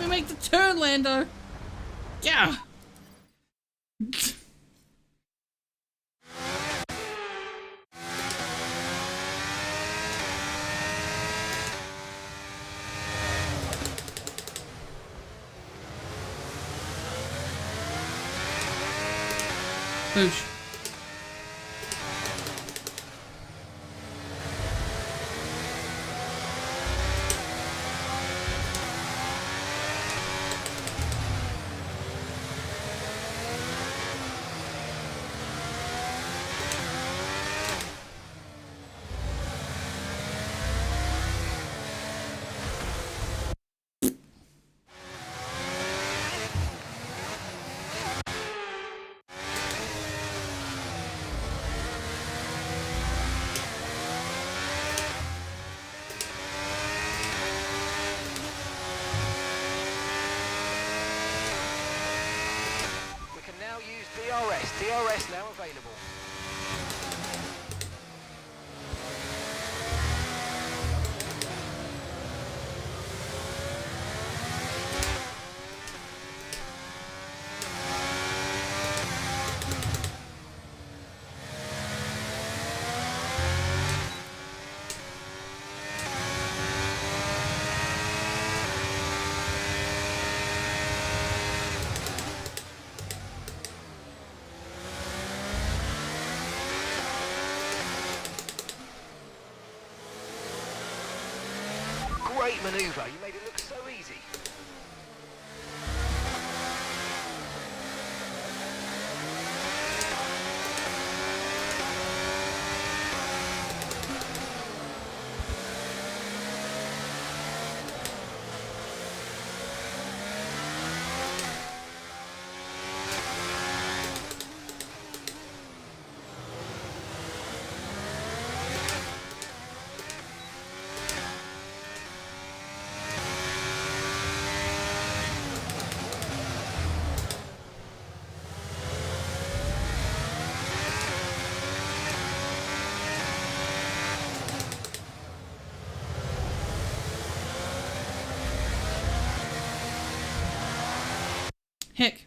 We make the turn, Lando. Yeah. Boosh. DRS now available. Great manoeuvre, you made it look so easy. Heck.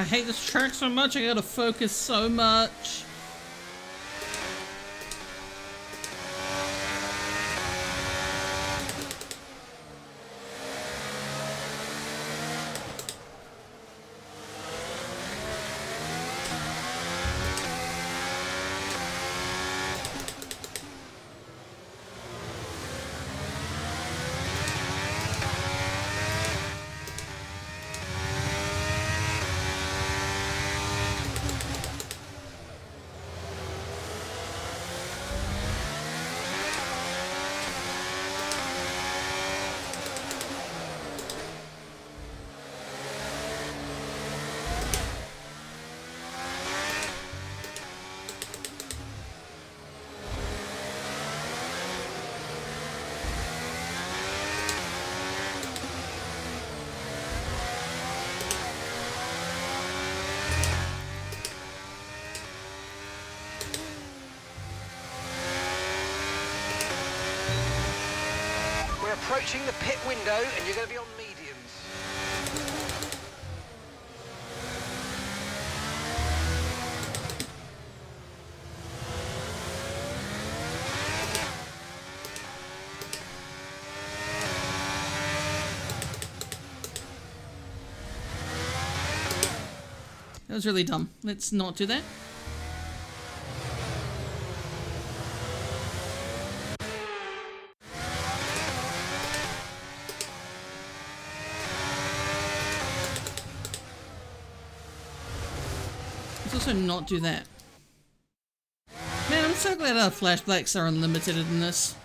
I hate this track so much. I gotta focus so much. We're approaching the pit window and you're going to be on mediums. That was really dumb. Let's not do that. Let's also not do that. Man, I'm so glad our flashbacks are unlimited in this.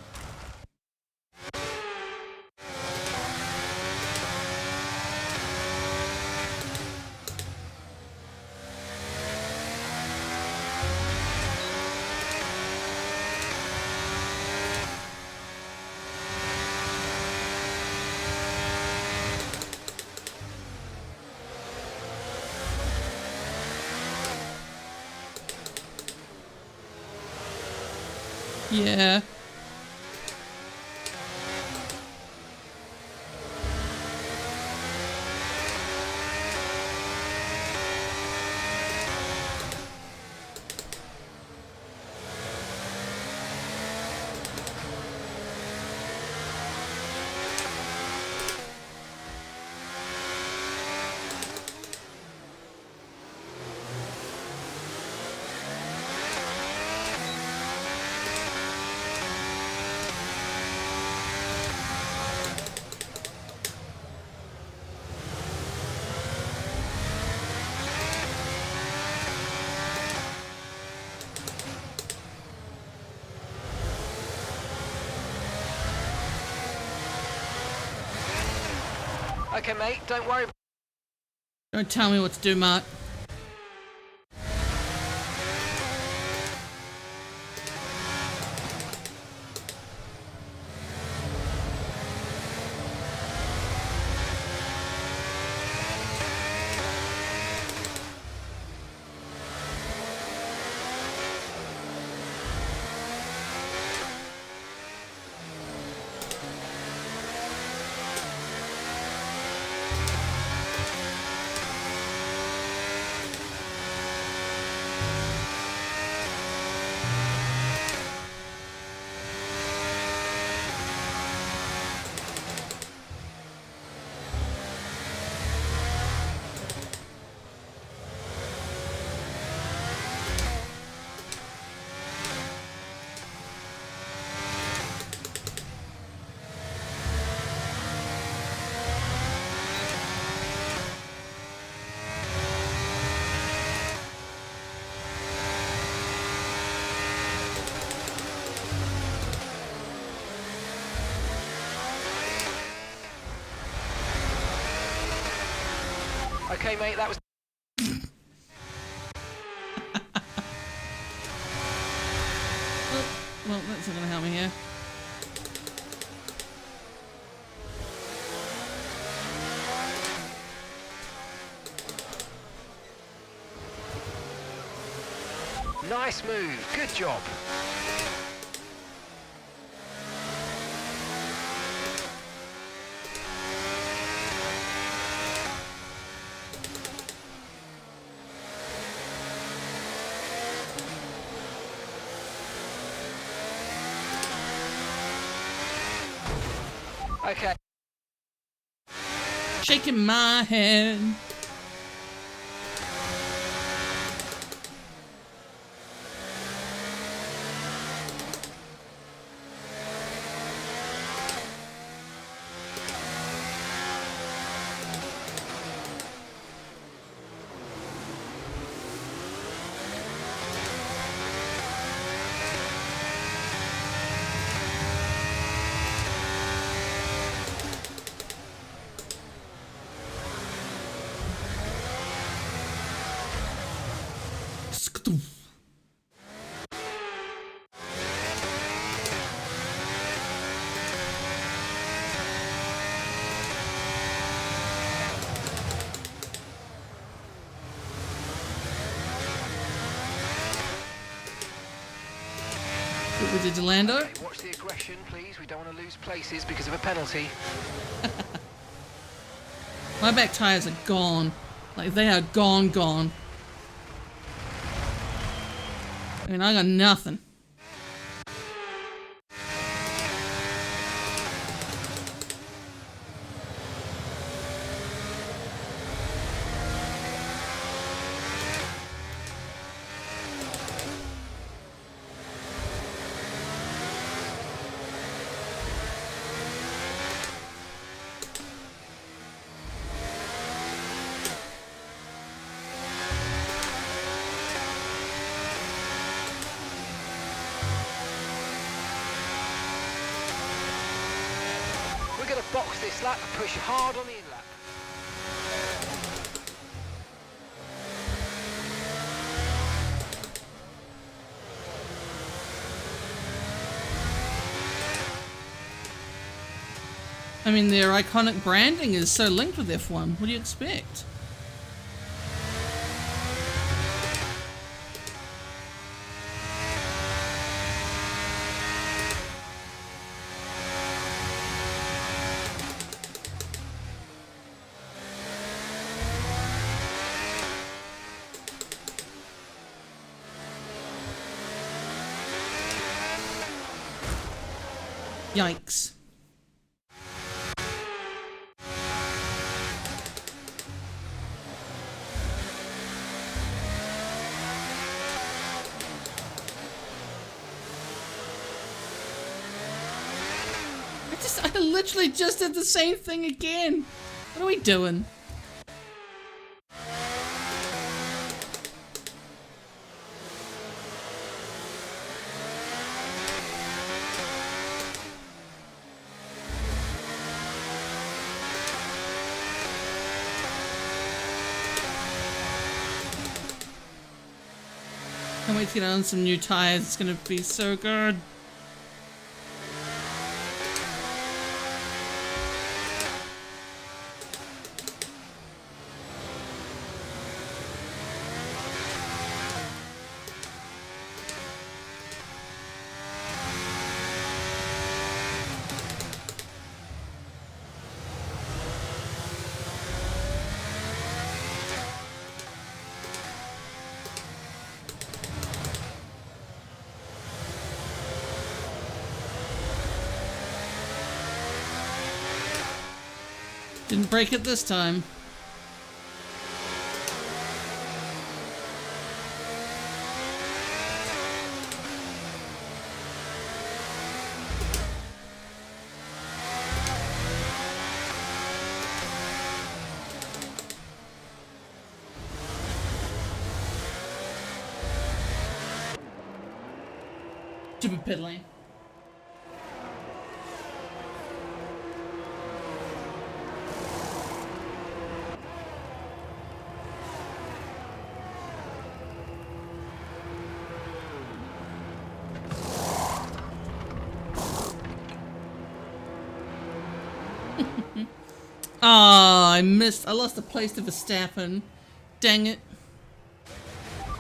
Yeah. Okay, mate, don't worry. Don't tell me what to do, Mark. Okay, mate, that was... Well, that's not gonna help me here. Nice move, good job. Okay. Shaking my head. What we did to Lando? Okay, watch the aggression, please. We don't want to lose places because of a penalty. My back tires are gone. Like, they are gone. I mean, I got nothing. We're going to box this lap and push hard on the in-lap. I mean, their iconic branding is so linked with F1. What do you expect? Yikes. I literally just did the same thing again. What are we doing? Can't wait to get on some new tires. It's gonna be so good. Didn't break it this time. Stupid pit lane. I missed. I lost the place to Verstappen. Dang it.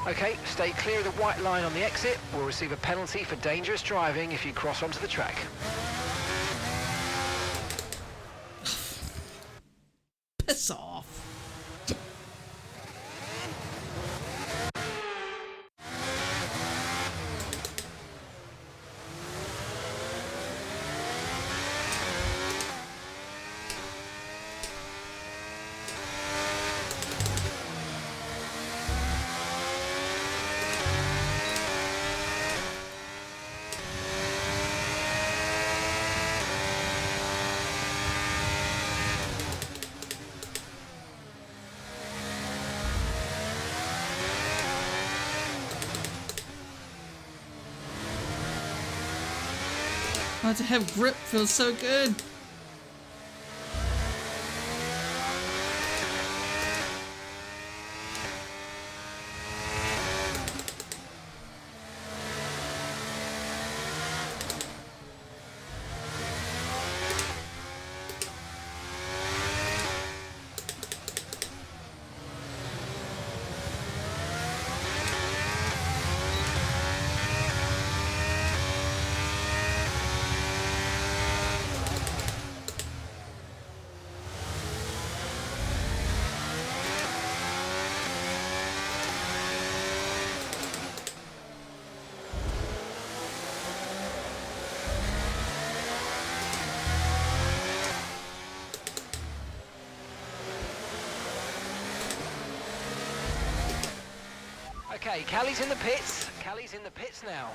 Okay, stay clear of the white line on the exit. We'll receive a penalty for dangerous driving if you cross onto the track. Piss off. Oh, to have grip feels so good. Okay, Callie's in the pits. Callie's in the pits now.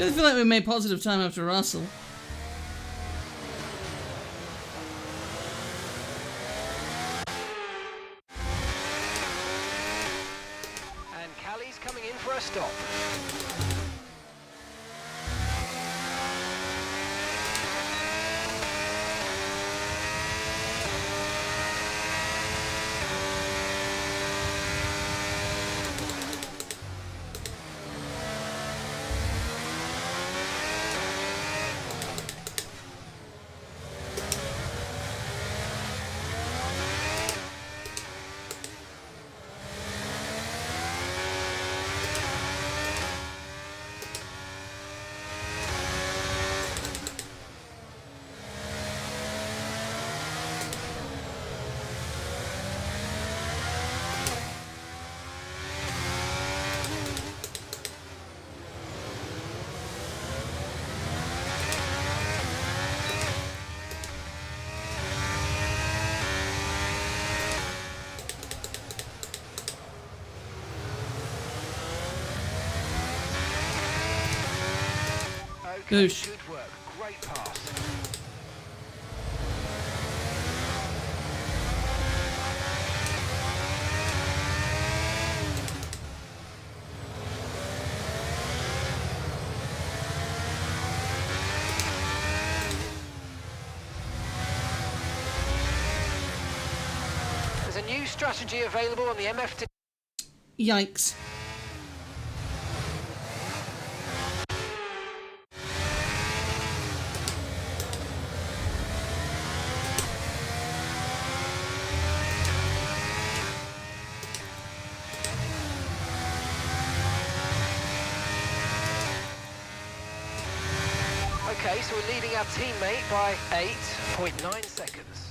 I feel like we made positive time after Russell. And Callie's coming in for a stop. Goosh. Good work. Great pass. There's a new strategy available on the MFT. Yikes. Okay, so we're leading our teammate by 8.9 seconds.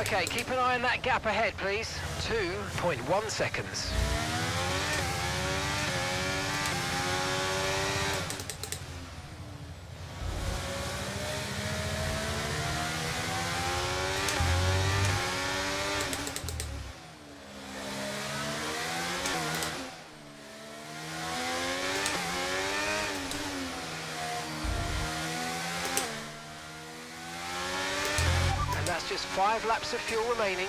Okay, keep an eye on that gap ahead, please. 2.1 seconds. And that's just 5 laps of fuel remaining.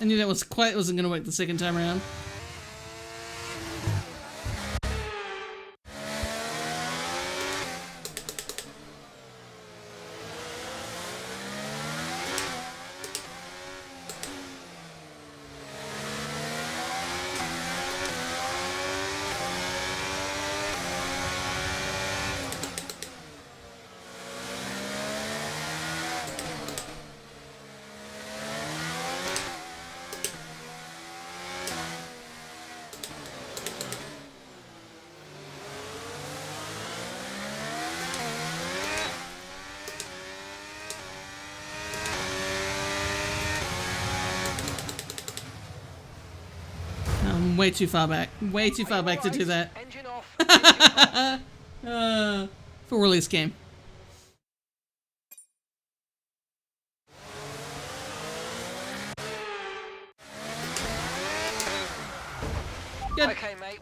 I knew that wasn't going to work the second time around. I'm way too far back. Way too far back to do that. Engine off. For release game. Good. Okay, mate.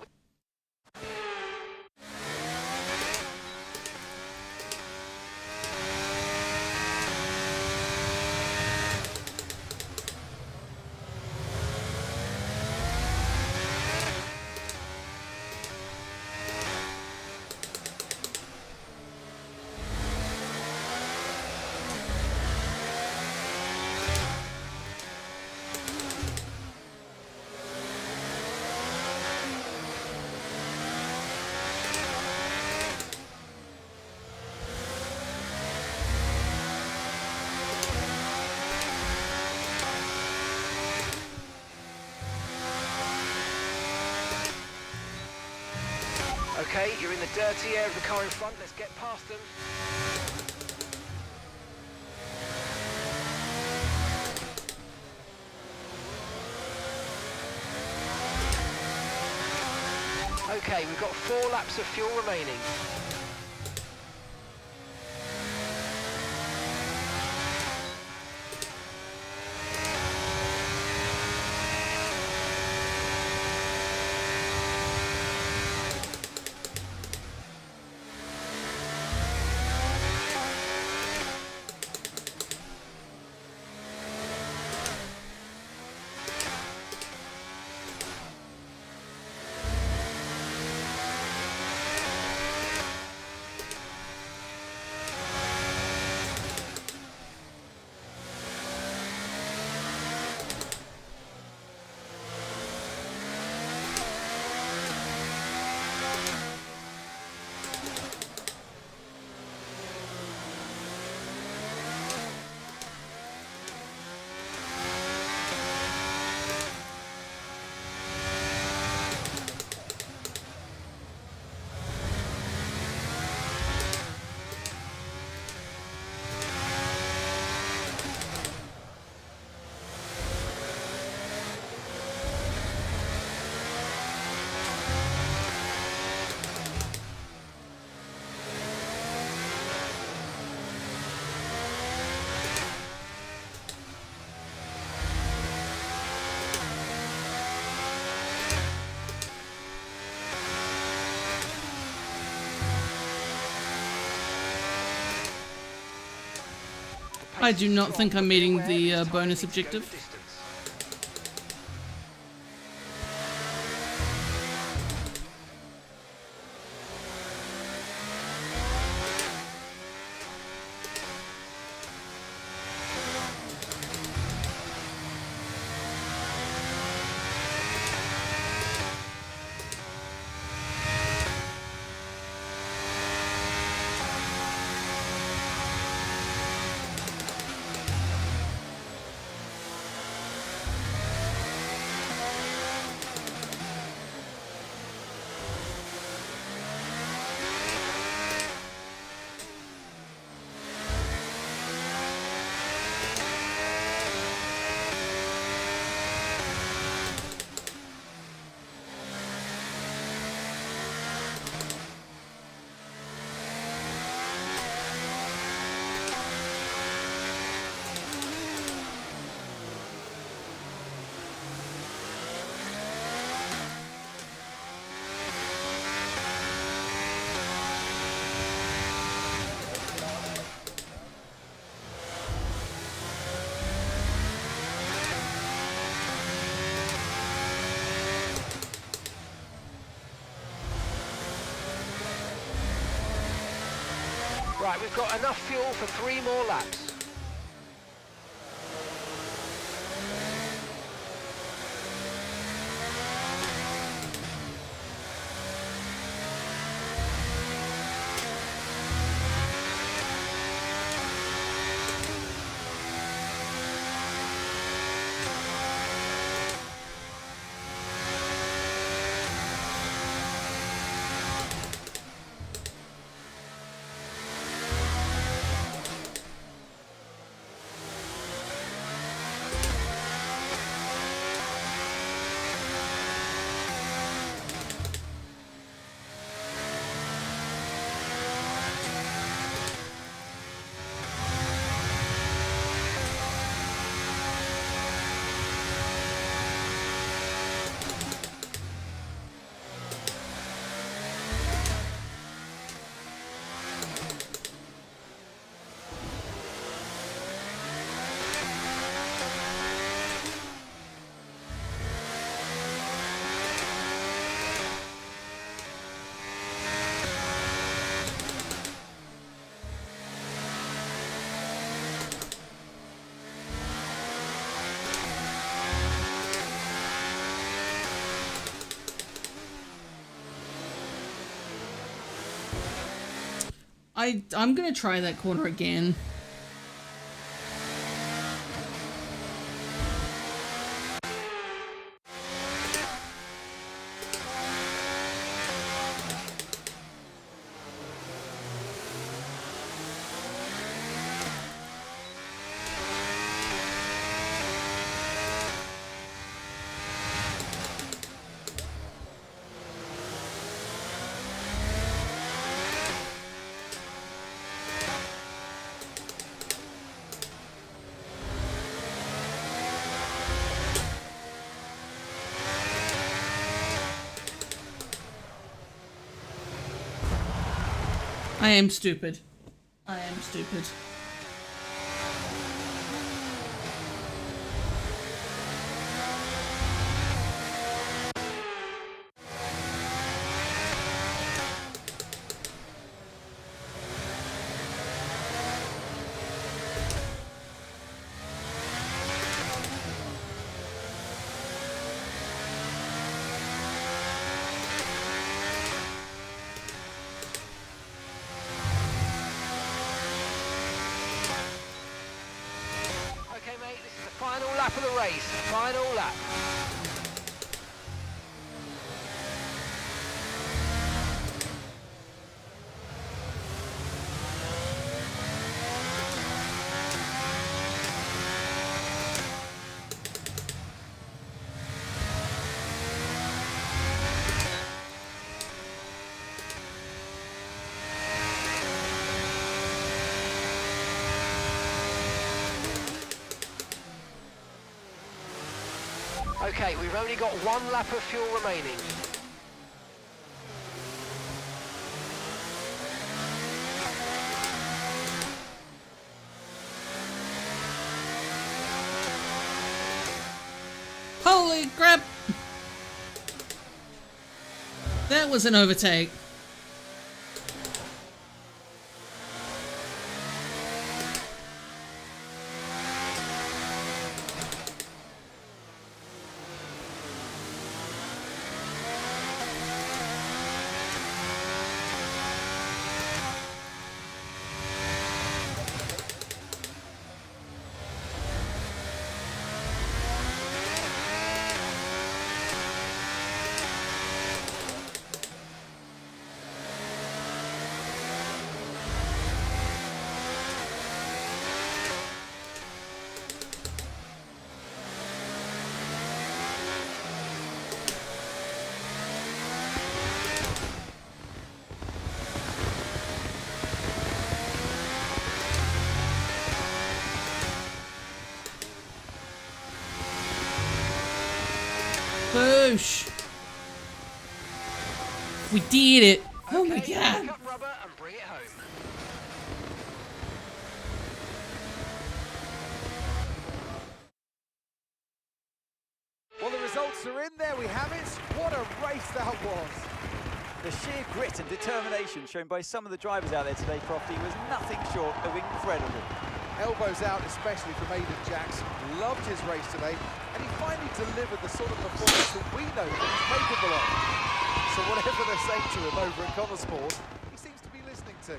Okay, you're in the dirty air of the car in front. Let's get past them. Okay, we've got 4 laps of fuel remaining. I do not think I'm meeting the bonus objective. Right, we've got enough fuel for 3 more laps. I'm gonna try that corner again. I am stupid. I am stupid. Final lap of the race, final lap. Okay, we've only got 1 lap of fuel remaining. Holy crap! That was an overtake. Boosh! We did it! Oh my god! Pick up rubber and bring it home. Well, the results are in. There we have it. What a race that was. The sheer grit and determination shown by some of the drivers out there today, Crofty, was nothing short of incredible. Elbows out, especially from Aidan Jackson. Loved his race today, and he finally delivered the sort of performance that we know that he's capable of. So whatever they're saying to him over at Connor Sport, he seems to be listening to.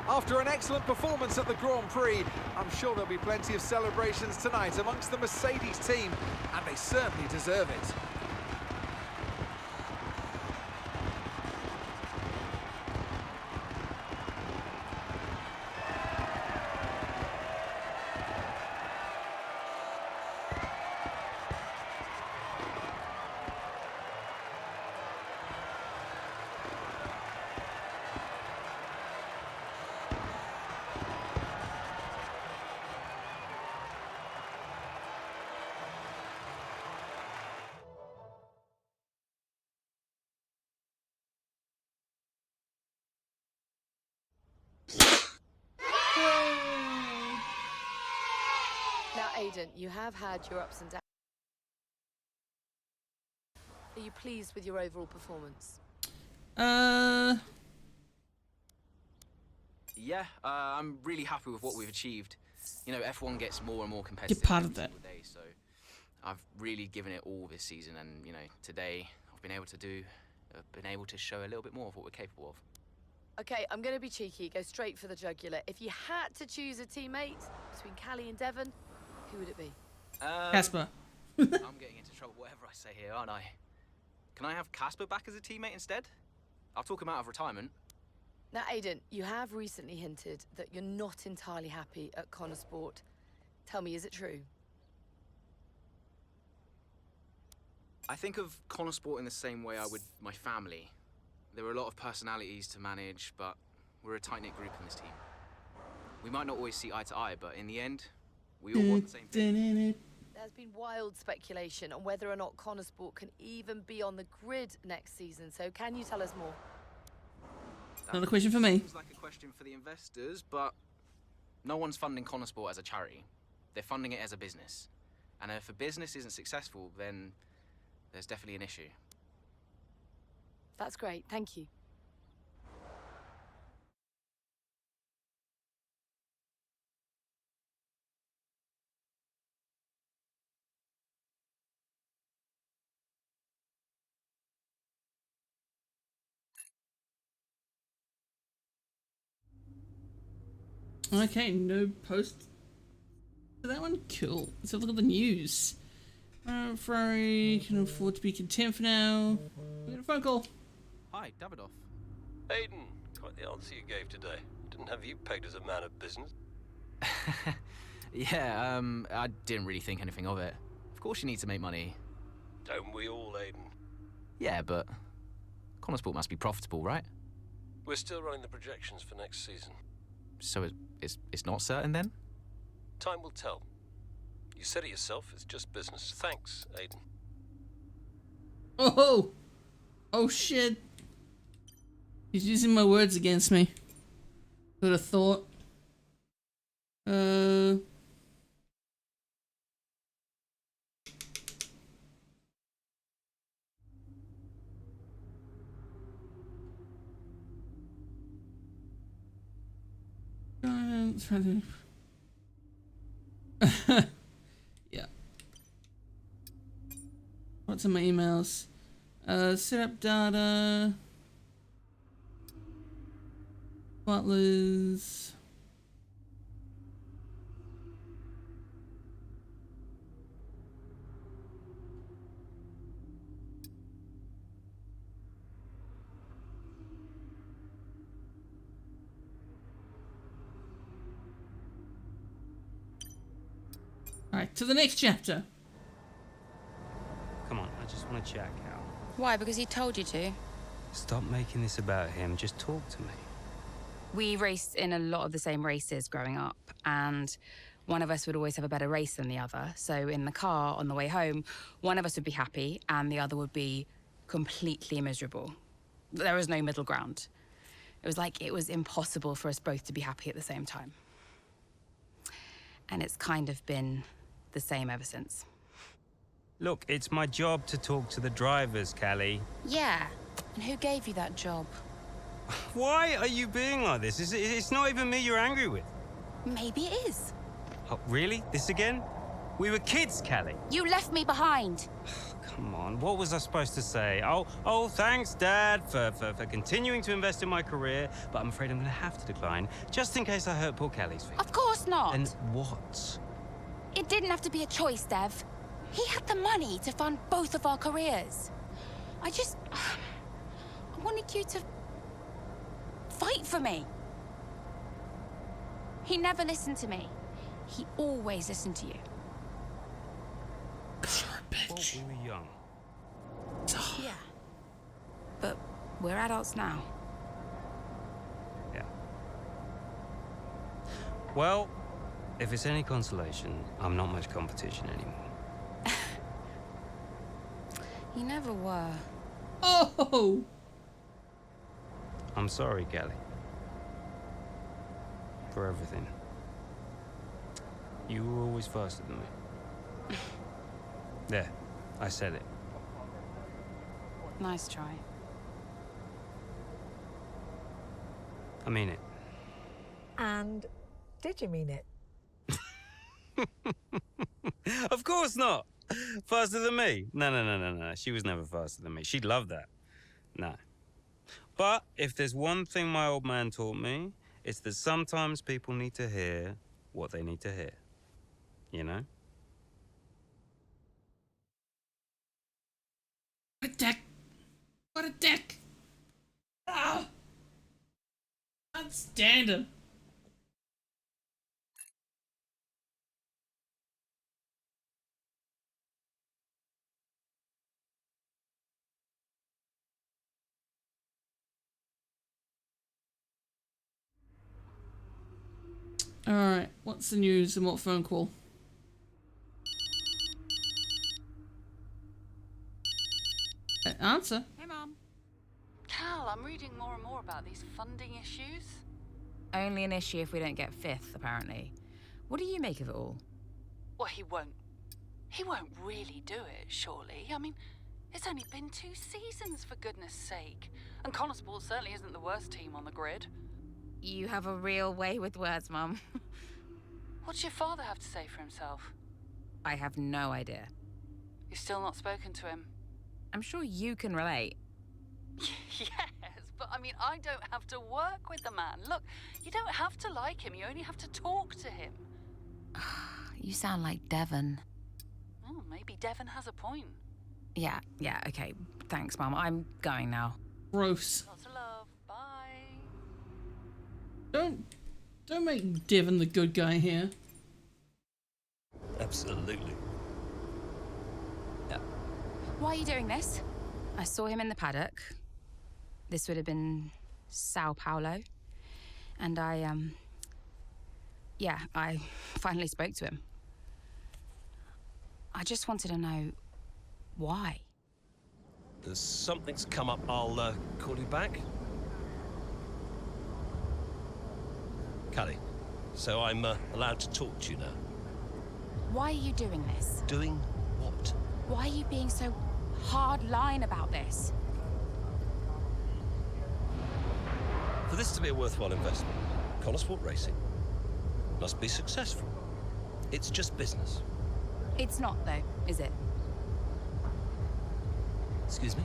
After an excellent performance at the Grand Prix, I'm sure there'll be plenty of celebrations tonight amongst the Mercedes team, and they certainly deserve it. Now, Aidan, you have had your ups and downs. Are you pleased with your overall performance? Yeah, I'm really happy with what we've achieved. You know, F1 gets more and more competitive You're part of every that. single day, so I've really given it all this season, and you know, today I've been able to show a little bit more of what we're capable of. Okay, I'm going to be cheeky, go straight for the jugular. If you had to choose a teammate between Callie and Devon, who would it be? Casper. I'm getting into trouble whatever I say here, aren't I? Can I have Casper back as a teammate instead? I'll talk him out of retirement. Now, Aidan, you have recently hinted that you're not entirely happy at Connor Sport. Tell me, is it true? I think of Connor Sport in the same way I would my family. There are a lot of personalities to manage, but we're a tight-knit group in this team. We might not always see eye to eye, but in the end, we all want the same thing. There's been wild speculation on whether or not Connor Sport can even be on the grid next season, so can you tell us more? Another question for me. Seems like a question for the investors, but no one's funding Connor Sport as a charity. They're funding it as a business. And if a business isn't successful, then there's definitely an issue. That's great, thank you. Okay, no post for that one. Cool. Let's have a look at the news. Ferrari can afford to be content for now. We got a phone call. Hi, Davidoff. Aidan, quite the answer you gave today. Didn't have you pegged as a man of business. Yeah, I didn't really think anything of it. Of course you need to make money. Don't we all, Aidan? Yeah, but Connor Sport must be profitable, right? We're still running the projections for next season. So it's not certain then? Time will tell. You said it yourself, it's just business. Thanks, Aidan. Oh! Oh shit. He's using my words against me. Who'd have thought? Yeah. What's in my emails? Set up data. Butlers. Alright, to the next chapter. Come on, I just want to check out. Why? Because he told you to? Stop making this about him. Just talk to me. We raced in a lot of the same races growing up, and one of us would always have a better race than the other. So in the car on the way home, one of us would be happy and the other would be completely miserable. There was no middle ground. It was like it was impossible for us both to be happy at the same time. And it's kind of been the same ever since. Look, it's my job to talk to the drivers, Callie. Yeah. And who gave you that job? Why are you being like this? It's not even me you're angry with. Maybe it is. Oh, really? This again? We were kids, Callie. You left me behind. Come on, what was I supposed to say? Oh, thanks, Dad, for continuing to invest in my career, but I'm afraid I'm going to have to decline, just in case I hurt poor Callie's feelings. Of course not. And what? It didn't have to be a choice, Dev. He had the money to fund both of our careers. I wanted you to fight for me. He never listened to me. He always listened to you. Well, we were young. Yeah. But we're adults now. Yeah. Well, if it's any consolation, I'm not much competition anymore. You never were. Oh! I'm sorry, Callie. For everything. You were always faster than me. There, I said it. Nice try. I mean it. And did you mean it? Of course not! Faster than me? No. She was never faster than me. She'd love that. No. But if there's one thing my old man taught me, it's that sometimes people need to hear what they need to hear. You know? What a dick! What a dick! Ah! Can't stand him. Alright, what's the news and what phone call? Answer. Hey, Mum. Cal, I'm reading more and more about these funding issues. Only an issue if we don't get fifth, apparently. What do you make of it all? Well, he won't really do it, surely. I mean, it's only been 2 seasons, for goodness sake. And Connorsport certainly isn't the worst team on the grid. You have a real way with words, Mum. What's your father have to say for himself? I have no idea. You've still not spoken to him? I'm sure you can relate. Yes, but I mean, I don't have to work with the man. Look, you don't have to like him, you only have to talk to him. You sound like Devon. Oh, maybe Devon has a point. Yeah, okay. Thanks, Mum. I'm going now. Gross. Lots of love. Bye. Don't make Devon the good guy here. Absolutely. Why are you doing this? I saw him in the paddock. This would have been Sao Paulo. And I finally spoke to him. I just wanted to know why. There's something's come up. I'll call you back. Callie, so I'm allowed to talk to you now. Why are you doing this? Doing what? Why are you being so hard line about this? For this to be a worthwhile investment, Connorsport Racing must be successful. It's just business. It's not, though, is it? Excuse me?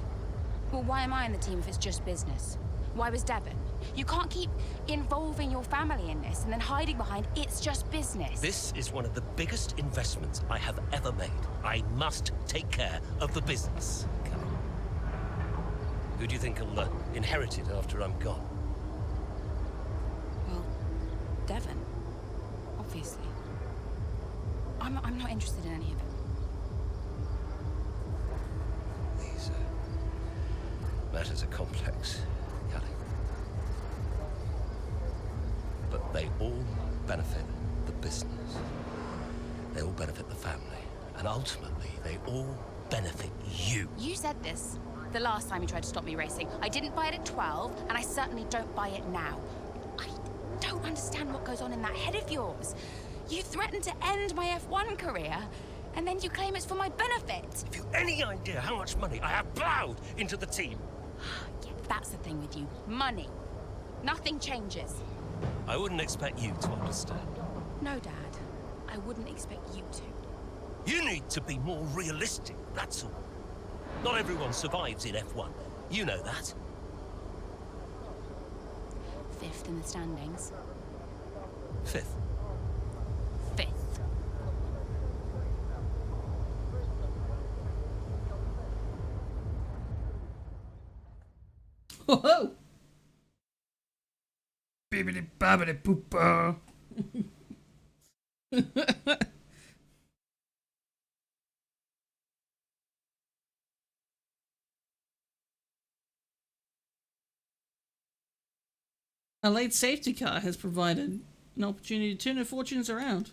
Well, why am I in the team if it's just business? Why was Devon? You can't keep involving your family in this and then hiding behind it's just business. This is one of the biggest investments I have ever made. I must take care of the business. Callie. Who do you think will inherit it after I'm gone? Well, Devon, obviously. I'm not interested in any of it. These matters are complex, Callie. But they all benefit the business. They all benefit the family. And ultimately, they all benefit you. You said this the last time you tried to stop me racing. I didn't buy it at 12, and I certainly don't buy it now. I don't understand what goes on in that head of yours. You threatened to end my F1 career, And then you claim it's for my benefit. Have you any idea how much money I have ploughed into the team? Yeah, that's the thing with you. Money. Nothing changes. I wouldn't expect you to understand. No, Dad. I wouldn't expect you to. You need to be more realistic, that's all. Not everyone survives in F1. You know that. 5th in the standings. 5th. 5th. Whoa! Bibbidi babbidi boopa. A late safety car has provided an opportunity to turn their fortunes around.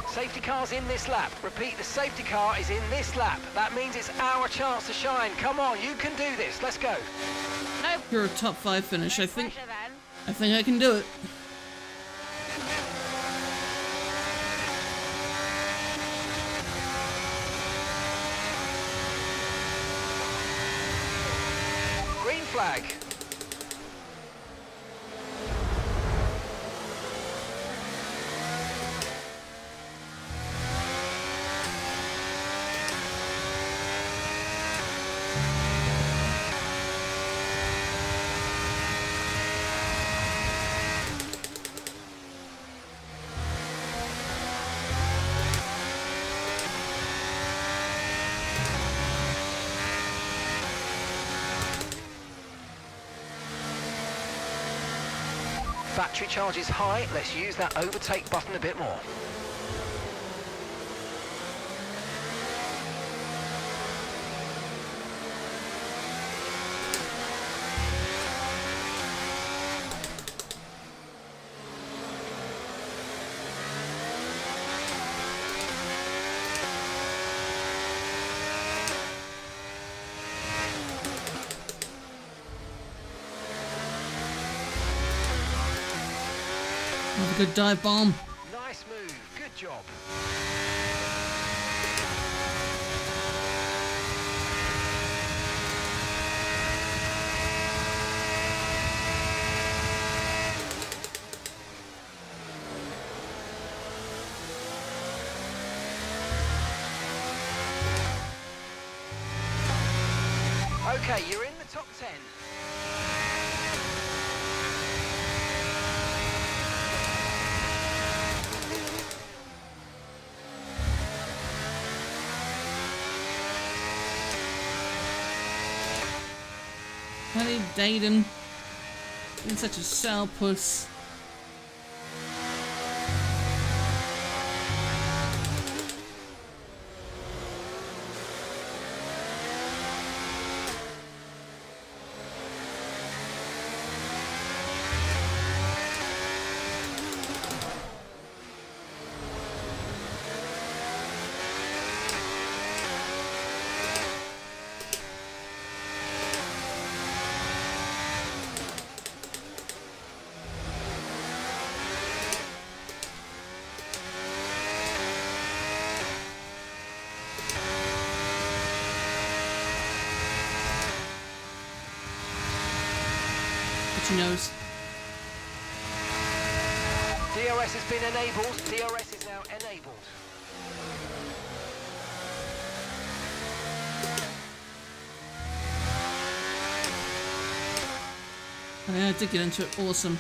Safety car's in this lap. Repeat, the safety car is in this lap. That means it's our chance to shine. Come on, you can do this. Let's go. No. You're a top 5 finish. No I think pressure, then. I can do it. Green flag. Battery charge is high. Let's use that overtake button a bit more. Have a good dive bomb. Nice move. Good job. Okay, you're in the top 10. Honey, Dayton. Being such a sourpuss. Knows. DRS has been enabled. DRS is now enabled. Oh, yeah, I did get into it. Awesome.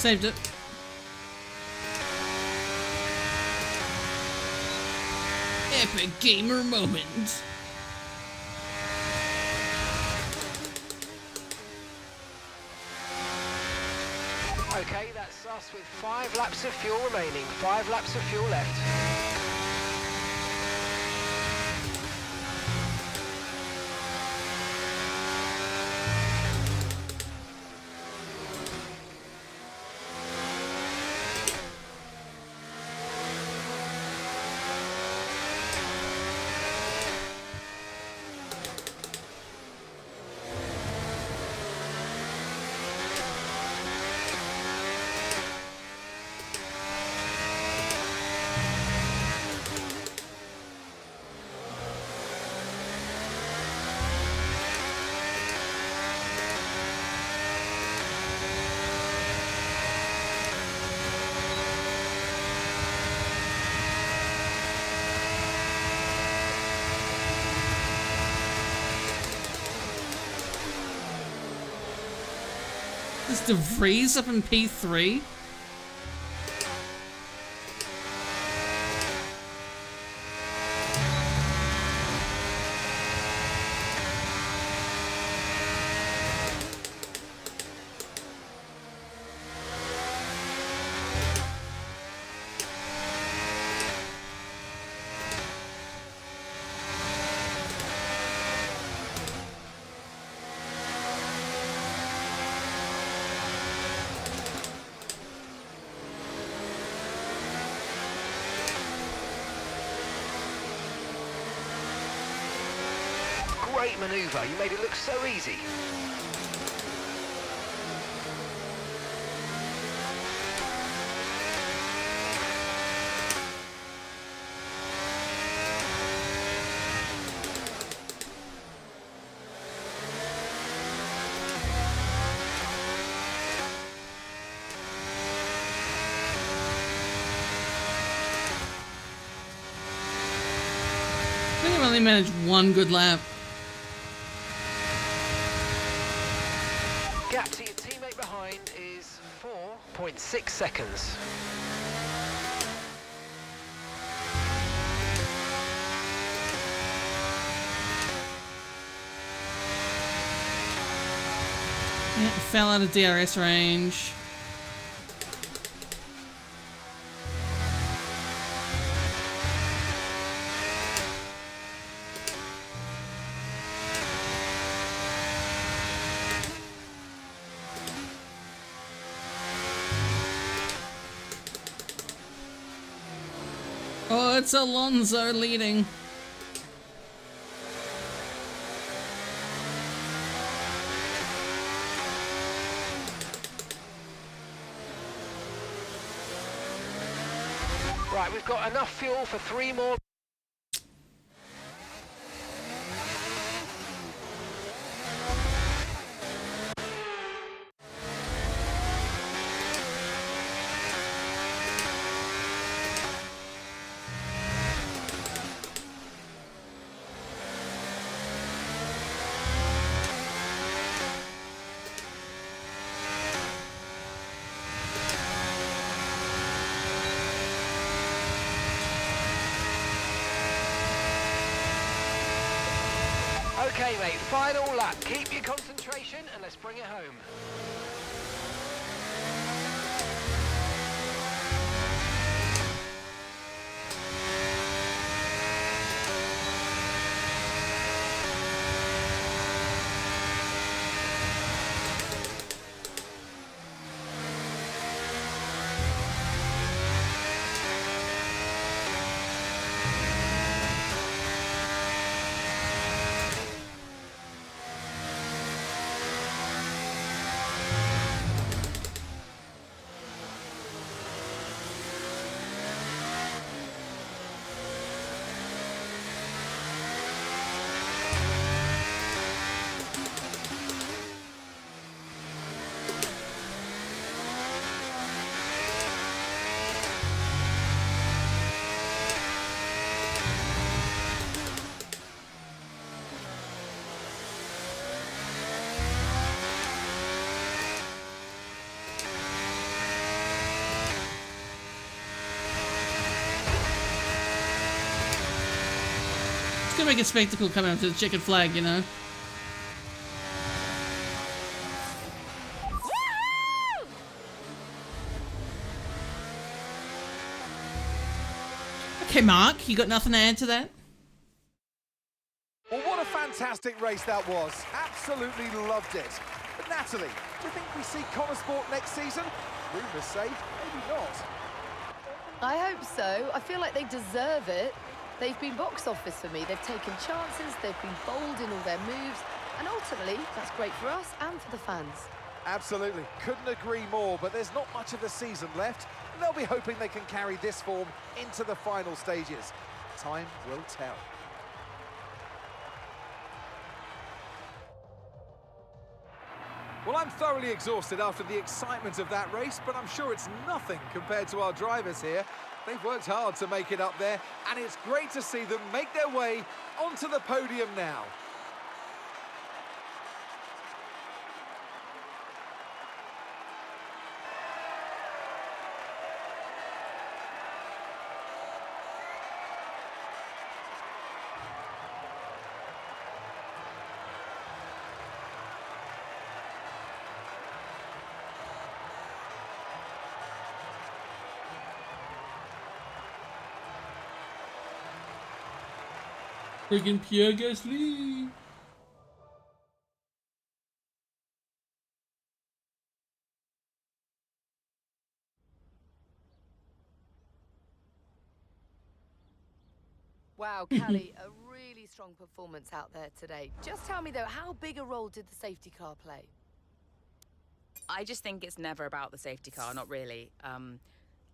Saved it. Epic gamer moment. Okay, that's us with 5 laps of fuel remaining. 5 laps of fuel left. Is De Vries up in P3? Great manoeuvre, you made it look so easy. I think I've only managed one good lap. Gap to your teammate behind is 4.6 seconds. Yeah, fell out of DRS range. Oh, it's Alonso leading. Right, we've got enough fuel for 3 more. Okay, mate, final lap. Keep your concentration and let's bring it home. gonna make a spectacle coming up to the checkered flag, you know? Okay, Mark, you got nothing to add to that? Well, what a fantastic race that was. Absolutely loved it. But Natalie, do you think we see Connor Sport next season? Rumours say maybe not. I hope so. I feel like they deserve it. They've been box office for me. They've taken chances, they've been bold in all their moves, and ultimately, that's great for us and for the fans. Absolutely. Couldn't agree more, but there's not much of the season left, and they'll be hoping they can carry this form into the final stages. Time will tell. Well, I'm thoroughly exhausted after the excitement of that race, but I'm sure it's nothing compared to our drivers here. They've worked hard to make it up there, and it's great to see them make their way onto the podium now. Friggin' Pierre Gasly. Wow, Callie, a really strong performance out there today. Just tell me, though, how big a role did the safety car play? I just think it's never about the safety car, not really.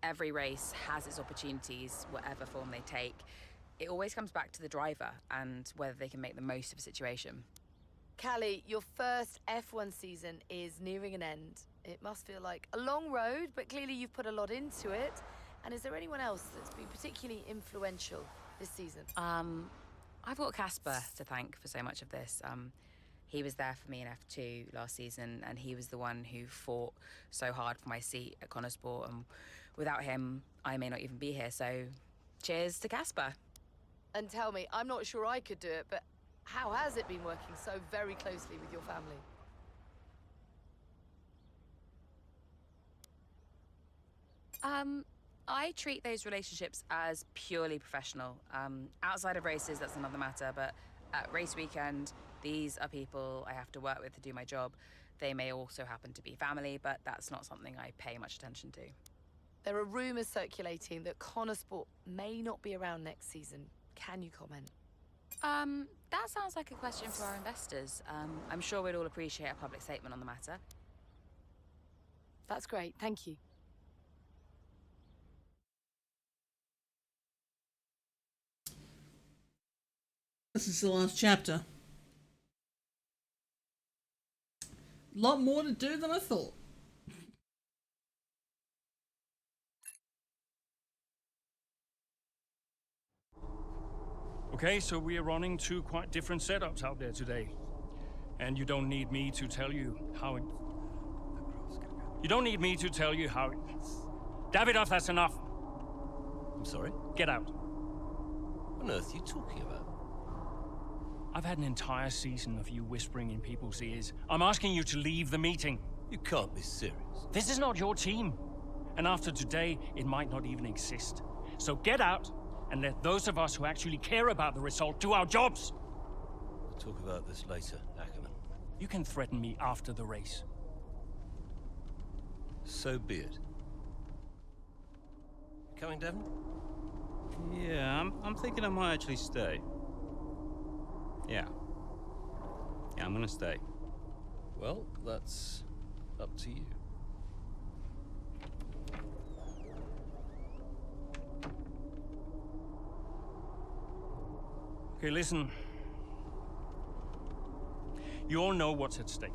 Every race has its opportunities, whatever form they take. It always comes back to the driver and whether they can make the most of a situation. Callie, your first F1 season is nearing an end. It must feel like a long road, but clearly you've put a lot into it. And is there anyone else that's been particularly influential this season? I've got Casper to thank for so much of this. He was there for me in F2 last season, and he was the one who fought so hard for my seat at Connor Sport, and without him, I may not even be here. So cheers to Casper. And tell me, I'm not sure I could do it, but how has it been working so very closely with your family? I treat those relationships as purely professional. Outside of races, that's another matter, but at race weekend, these are people I have to work with to do my job. They may also happen to be family, but that's not something I pay much attention to. There are rumours circulating that Connor Sport may not be around next season. Can you comment? That sounds like a question for our investors. I'm sure we'd all appreciate a public statement on the matter. That's great, thank you. This is the last chapter. A lot more to do than I thought. Okay, so we are running two quite different setups out there today. And you don't need me to tell you how it... You don't need me to tell you how it... Davidoff, that's enough. I'm sorry? Get out. What on earth are you talking about? I've had an entire season of you whispering in people's ears. I'm asking you to leave the meeting. You can't be serious. This is not your team. And after today, it might not even exist. So get out and let those of us who actually care about the result do our jobs. We'll talk about this later, Ackerman. You can threaten me after the race. So be it. You coming, Devon? Yeah, I'm thinking I might actually stay. Yeah, I'm gonna stay. Well, that's up to you. Okay, listen. You all know what's at stake.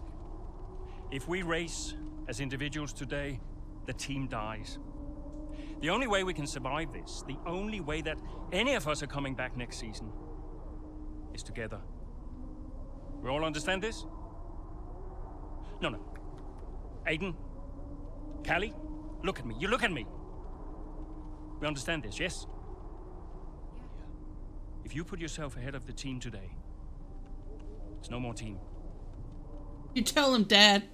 If we race as individuals today, the team dies. The only way we can survive this, the only way that any of us are coming back next season, is together. We all understand this? No. Aiden, Callie, look at me. You look at me. We understand this, yes? If you put yourself ahead of the team today, it's no more team. You tell him, Dad.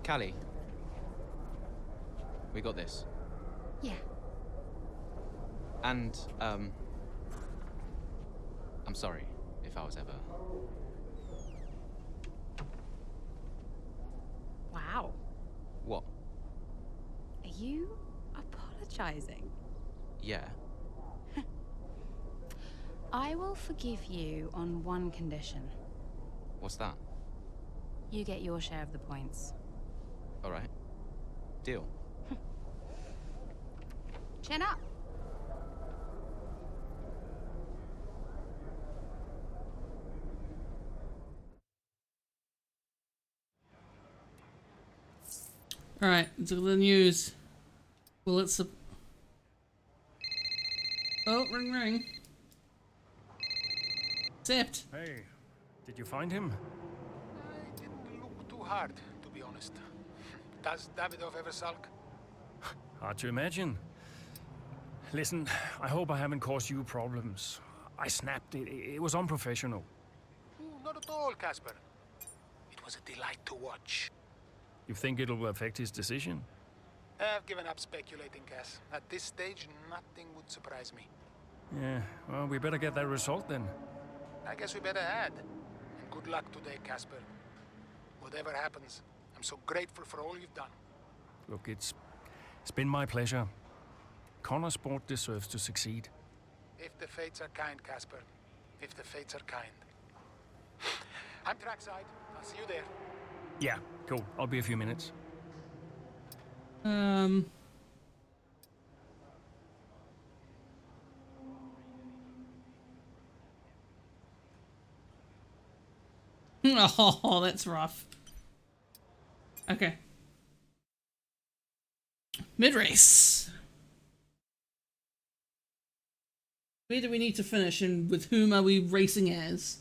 Callie, we got this. Yeah. And, I'm sorry if I was ever... Wow. What? Are you apologizing? Yeah. I will forgive you on one condition. What's that? You get your share of the points. All right. Deal. Chin up. Alright, to the news. Well, it's a... Oh, ring ring. Accept. Hey, did you find him? I didn't look too hard, to be honest. Does Davidov ever sulk? Hard to imagine. Listen, I hope I haven't caused you problems. I snapped it. It was unprofessional. Ooh, not at all, Casper. It was a delight to watch. You think it'll affect his decision? I've given up speculating, Cass. At this stage, nothing would surprise me. Yeah, well, we better get that result then. I guess we better add. And good luck today, Casper. Whatever happens, I'm so grateful for all you've done. Look, it's been my pleasure. Connor Sport deserves to succeed. If the fates are kind, Casper. If the fates are kind. I'm trackside. I'll see you there. Yeah, cool. I'll be a few minutes. Oh, that's rough. Okay. Mid-race. Where do we need to finish and with whom are we racing as?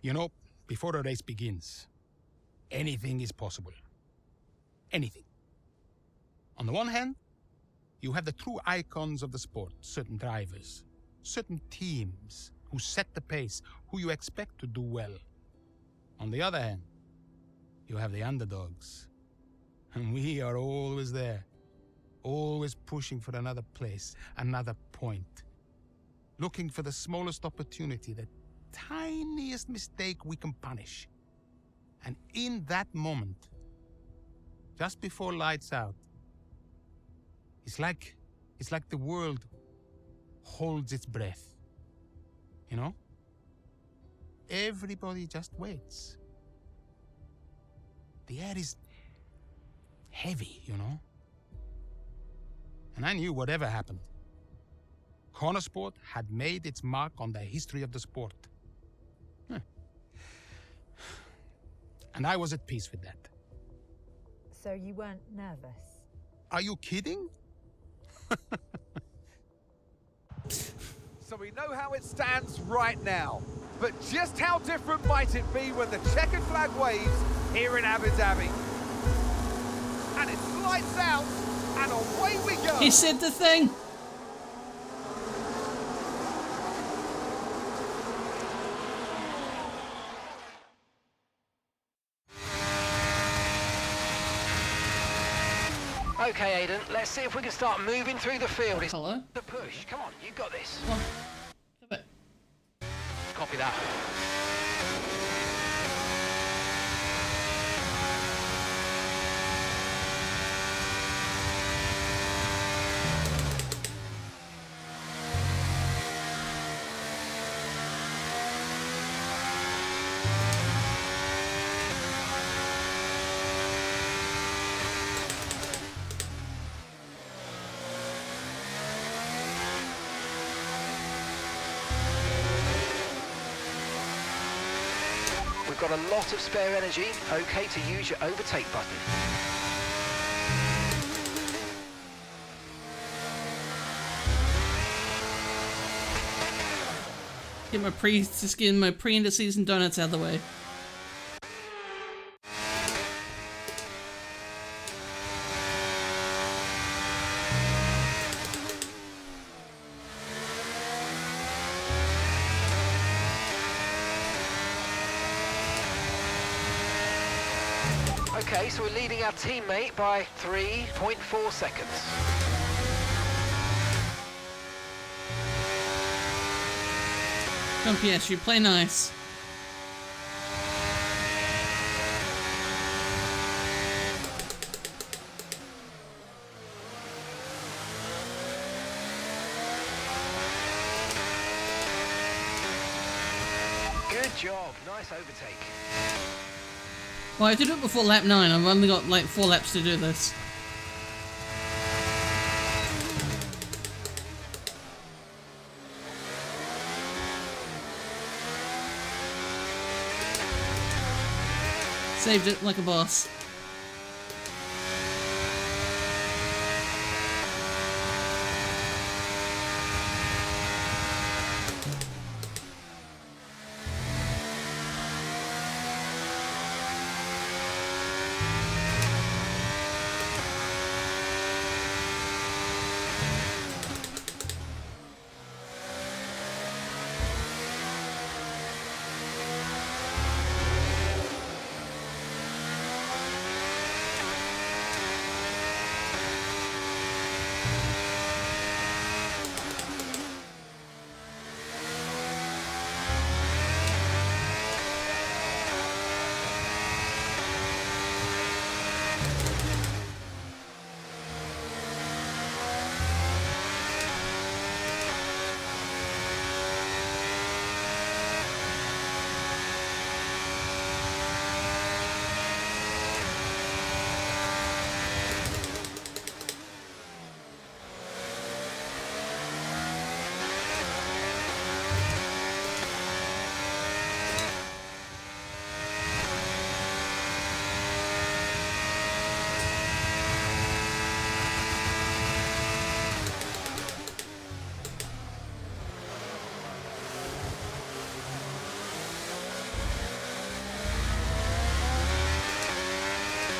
You know, before a race begins, anything is possible. Anything. On the one hand, you have the true icons of the sport, certain drivers, certain teams who set the pace, who you expect to do well. On the other hand, you have the underdogs. And we are always there, always pushing for another place, another point. Looking for the smallest opportunity, the tiniest mistake we can punish. And in that moment, just before lights out, it's like the world holds its breath. You know? Everybody just waits. The air is heavy, you know? And I knew whatever happened, Connor Sport had made its mark on the history of the sport. And I was at peace with that. So you weren't nervous? Are you kidding? So we know how it stands right now. But just how different might it be when the checkered flag waves here in Abu Dhabi? And it's lights out, and away we go! He said the thing! Okay, Aiden, let's see if we can start moving through the field. It's Hello? the push. Come on, you got this. Come on. Copy that. we've got a lot of spare energy. Okay to use your overtake button. Get my pre-end of season donuts out of the way. Okay, so we're leading our teammate by 3.4 seconds. Come Piastri, play nice. Good job, nice overtake. Well, I did it before lap 9. I've only got like 4 laps to do this. Saved it like a boss.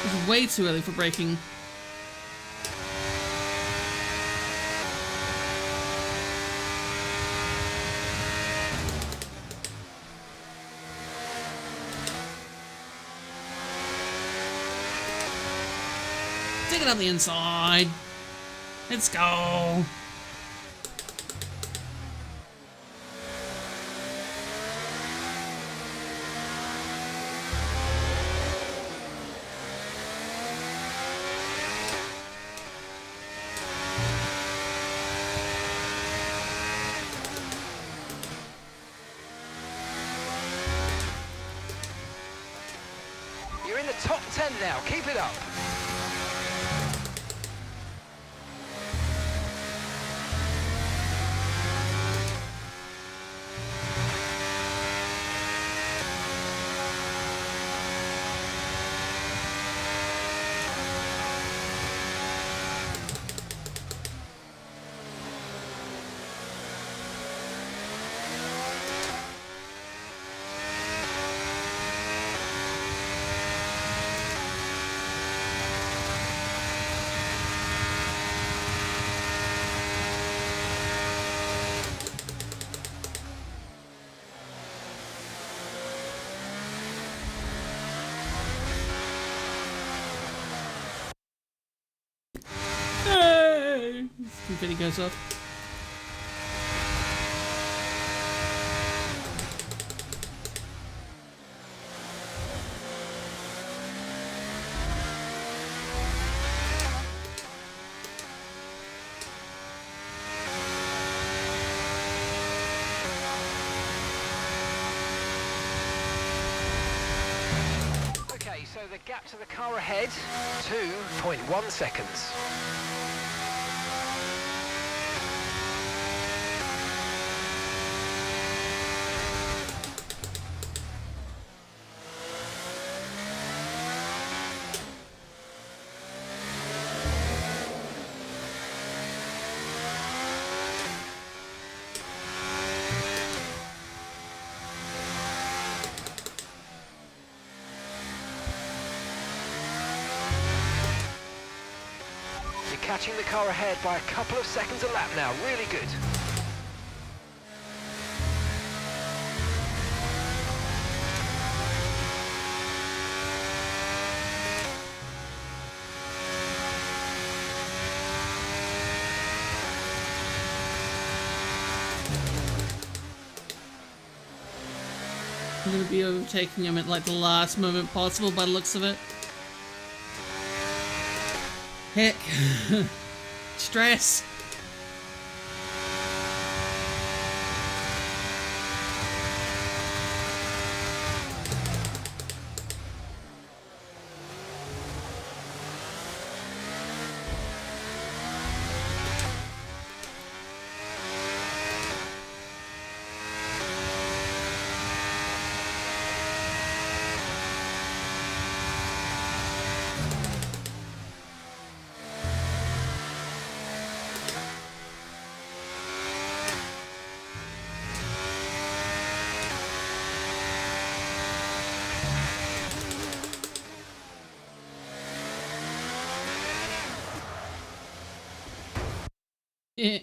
It's way too early for braking. Take it on the inside. Let's go. You're in the top 10 now, keep it up. Hey! Confetti goes off. Okay, so the gap to the car ahead, 2.1 seconds. catching the car ahead by a couple of seconds a lap now. Really good. I'm gonna be overtaking him at like the last moment possible by the looks of it. Heck. Stress. Yeah.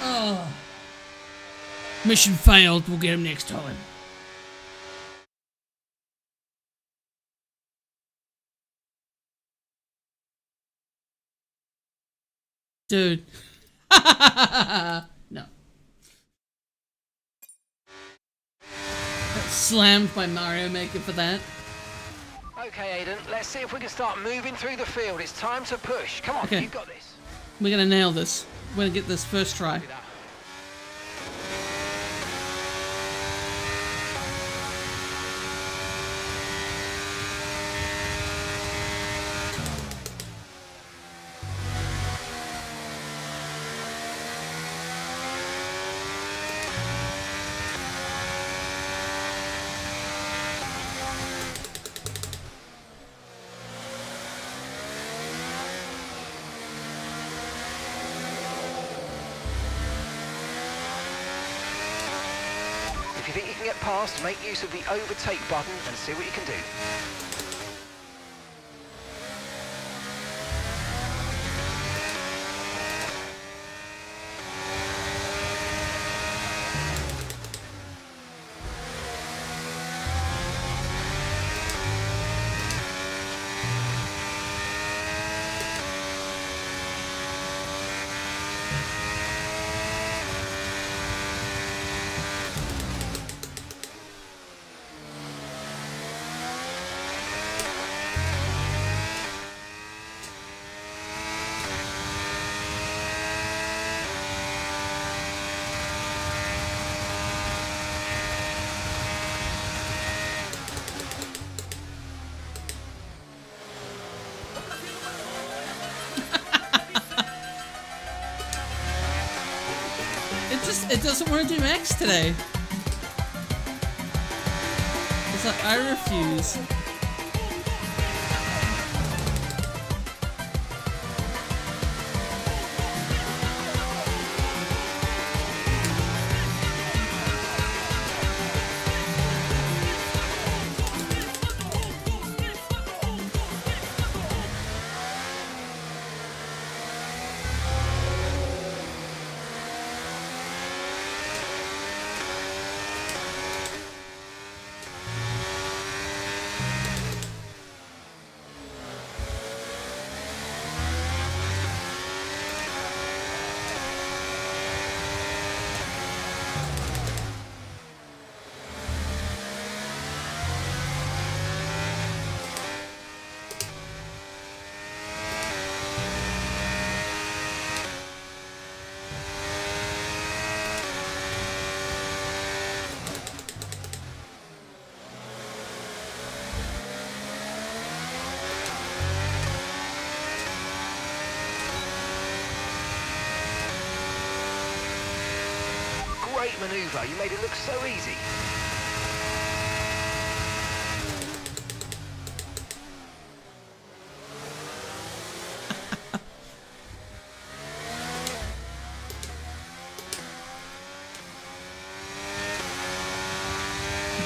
Oh. Mission failed. We'll get him next time. Dude. No. Got slammed by Mario Maker for that. Okay, Aiden, let's see if we can start moving through the field. It's time to push. Come on, Okay. you've got this. We're gonna nail this. We're gonna get this first try. If you think you can get past, make use of the overtake button and see what you can do. It doesn't want to do X today. It's like, I refuse. great manoeuvre. You made it look so easy.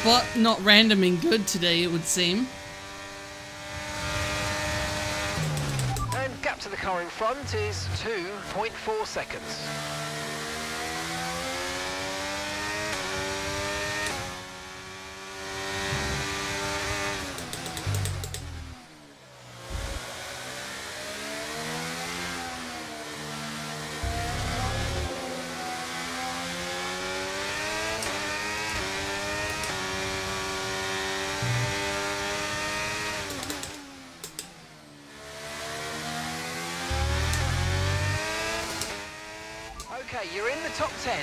But not random and good today, it would seem. And gap to the car in front is 2.4 seconds. Okay, you're in the top 10.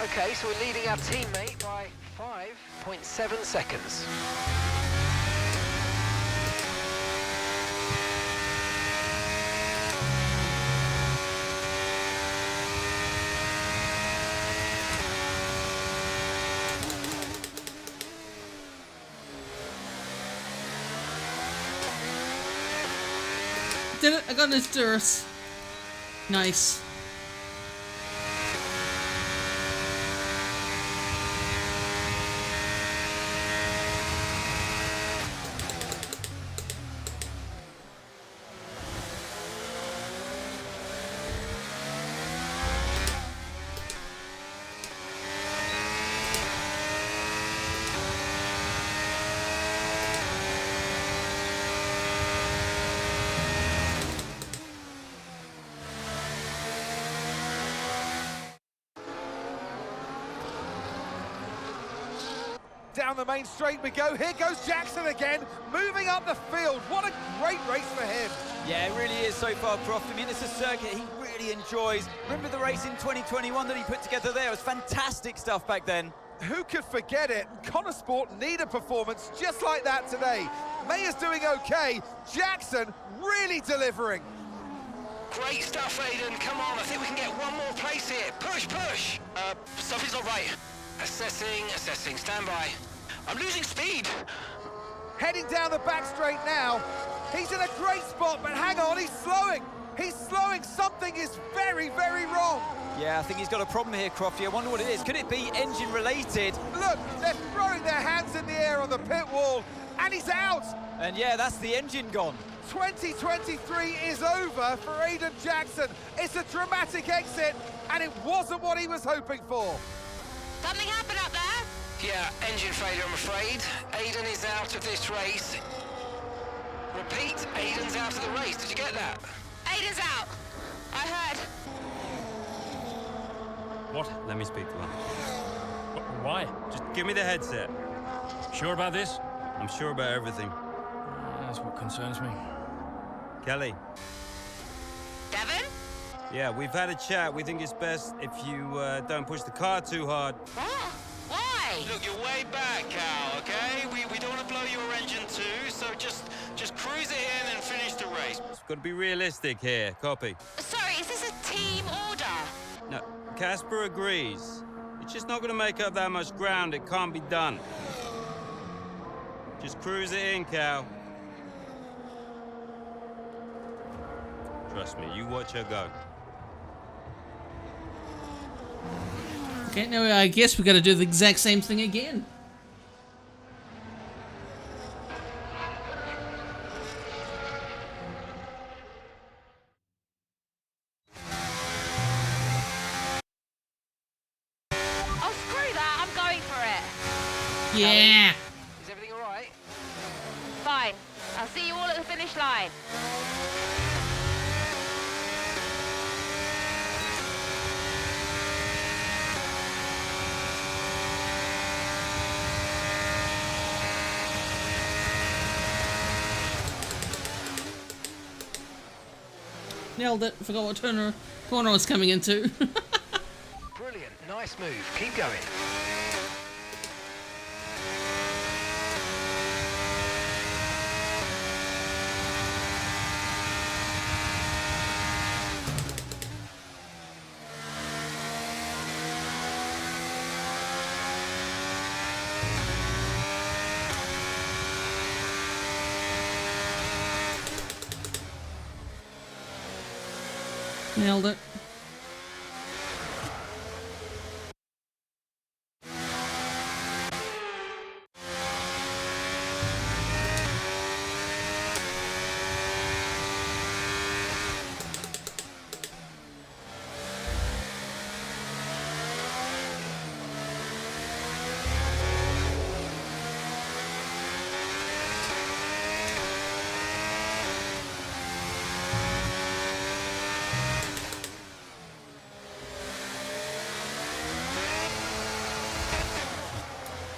Okay, so we're leading our teammate by 5.7 seconds. Did it! I got his Durst. Nice. Down the main straight we go. Here goes Jackson again, moving up the field. What a great race for him. Yeah, it really is so far, Croft. I mean, it's a circuit he really enjoys. Remember the race in 2021 that he put together there? It was fantastic stuff back then. Who could forget it? Connor Sport need a performance just like that today. Mayer's doing okay. Jackson really delivering. Great stuff, Aiden. Come on, I think we can get one more place here. Push, push. Something's not right. Assessing, stand by. I'm losing speed. Heading down the back straight now. He's in a great spot, but hang on, he's slowing. He's slowing. Something is very, very wrong. Yeah, I think he's got a problem here, Crofty. I wonder what it is. Could it be engine related? Look, they're throwing their hands in the air on the pit wall, and he's out. And yeah, that's the engine gone. 2023 is over for Aiden Jackson. It's a dramatic exit, and it wasn't what he was hoping for. Something happened up there? Yeah, engine failure, I'm afraid. Aiden is out of this race. Repeat, Aiden's out of the race. Did you get that? Aiden's out. I heard. What? Let me speak to him. Why? Just give me the headset. Sure about this? I'm sure about everything. That's what concerns me. Kelly. Devon? Yeah, we've had a chat. We think it's best if you don't push the car too hard. What? Why? Look, you're way back, Cal, okay? We don't want to blow your engine too, so just cruise it in and finish the race. It's got to be realistic here. Copy. Sorry, is this a team order? No, Casper agrees. It's just not going to make up that much ground. It can't be done. Just cruise it in, Cal. Trust me, you watch her go. Okay, now I guess we gotta do the exact same thing again. Oh, screw that. I'm going for it. Yeah. Is everything all right? Fine. I'll see you all at the finish line. Nailed it. Forgot what corner I was coming into. Brilliant. Nice move. Keep going. Nailed it.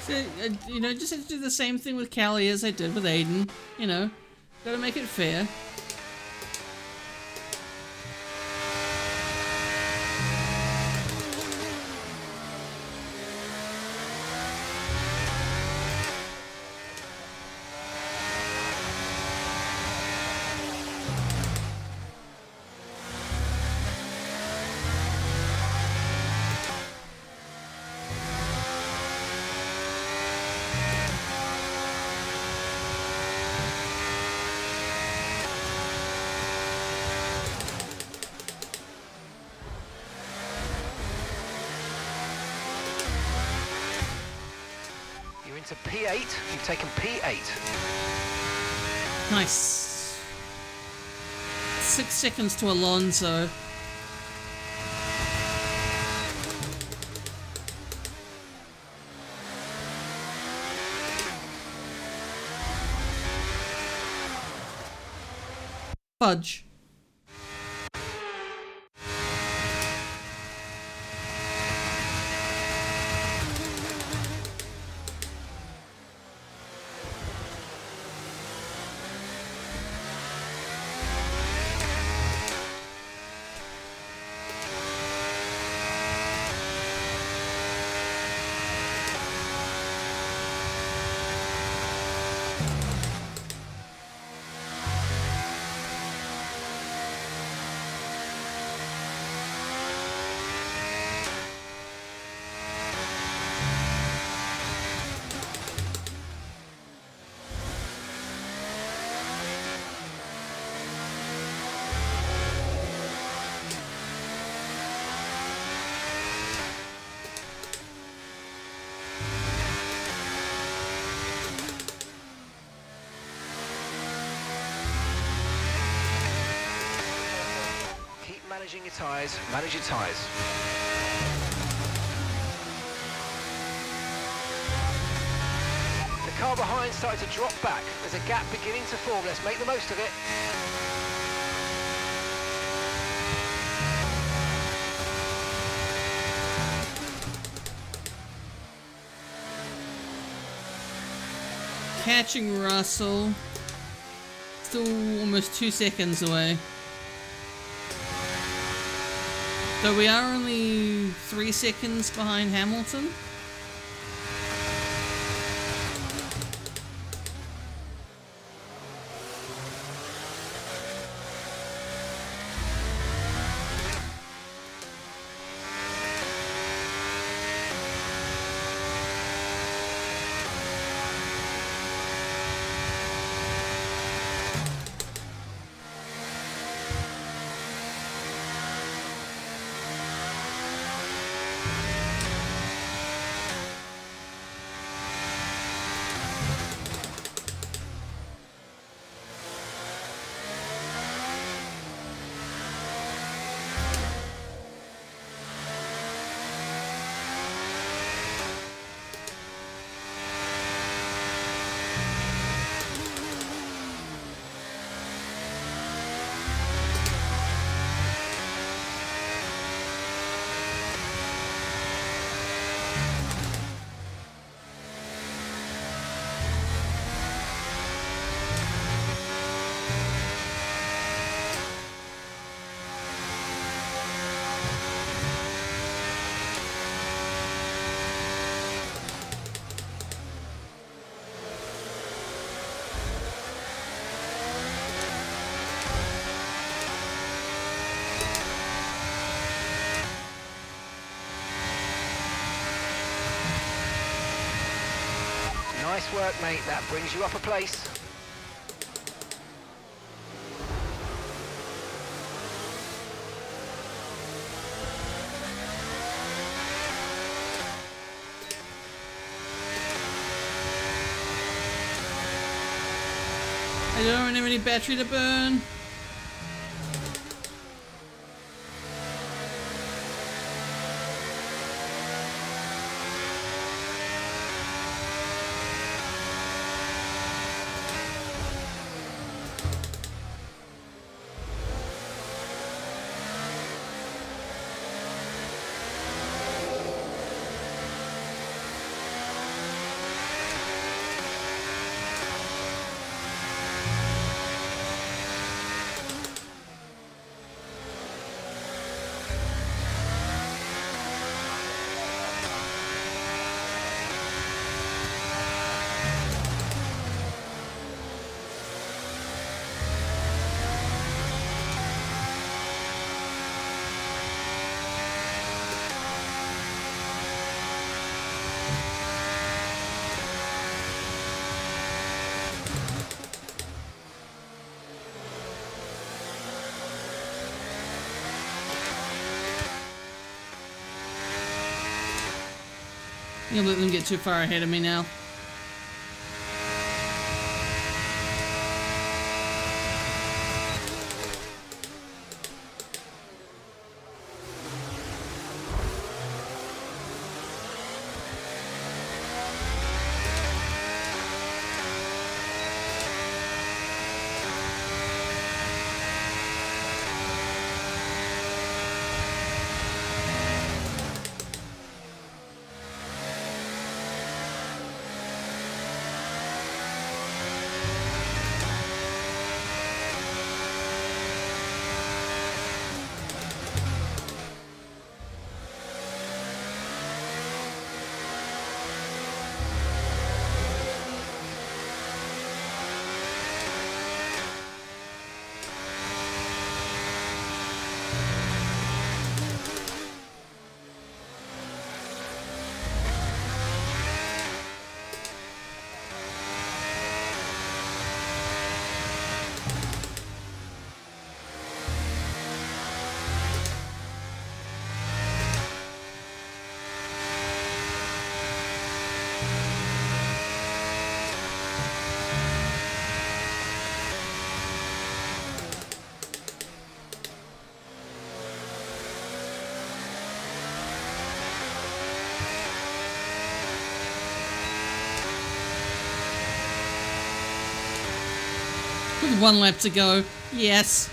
So, you know, just have to do the same thing with Callie as I did with Aiden. You know, gotta make it fair. You're into P8. You've taken P8. Nice. 6 seconds to Alonso. Fudge. Managing your tyres, manage your tyres. The car behind started to drop back. There's a gap beginning to form. Let's make the most of it. Catching Russell. Still almost 2 seconds away. So we are only 3 seconds behind Hamilton. Nice work, mate. That brings you up a place. don't have any battery to burn. You'll let them get too far ahead of me now. With 1 lap to go. Yes.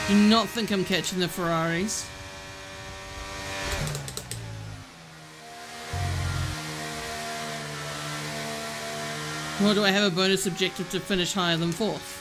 Do not think I'm catching the Ferraris. Or do I have a bonus objective to finish higher than 4th?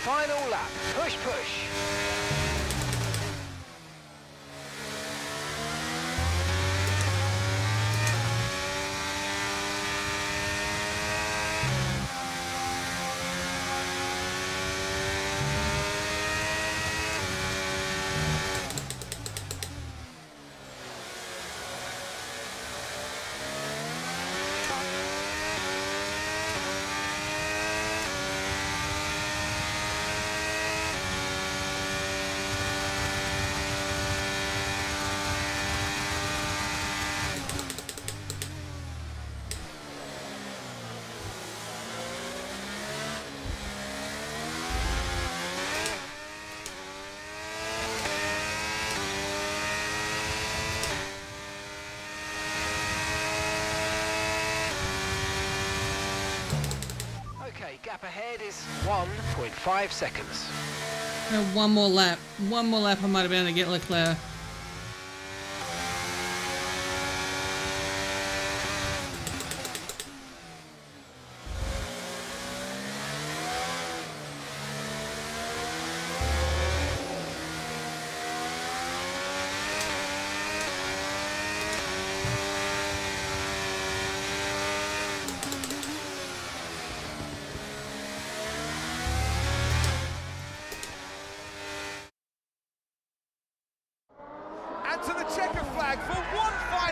Final lap, push, push. Gap ahead is 1.5 seconds. One more lap. One more lap I might have been able to get Leclerc.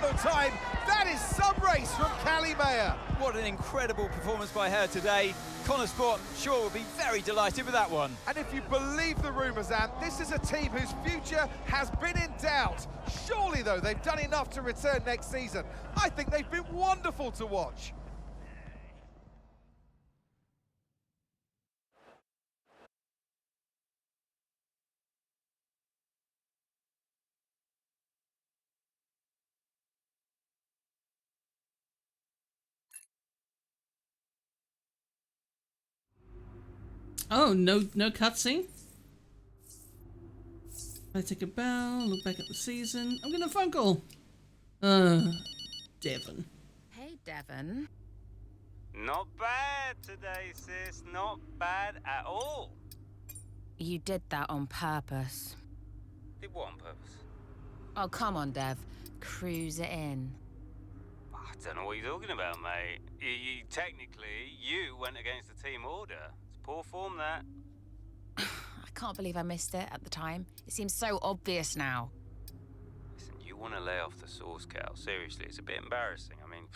phenomenal time. That is some race from Callie Mayer. What an incredible performance by her today. Connor Sport, I'm sure, will be very delighted with that one. And if you believe the rumours, Ant, this is a team whose future has been in doubt. Surely, though, they've done enough to return next season. I think they've been wonderful to watch. Oh, no cutscene? I take a bow, look back at the season. I'm getting a phone call. Devon. Hey, Devon. Not bad today, sis. Not bad at all. You did that on purpose. Did what on purpose? Oh, come on, Dev. Cruise it in. I don't know what you're talking about, mate. Technically, you went against the team order. It's poor form, that. I can't believe I missed it at the time. It seems so obvious now. Listen, you want to lay off the sauce, Cal. Seriously, it's a bit embarrassing. I mean...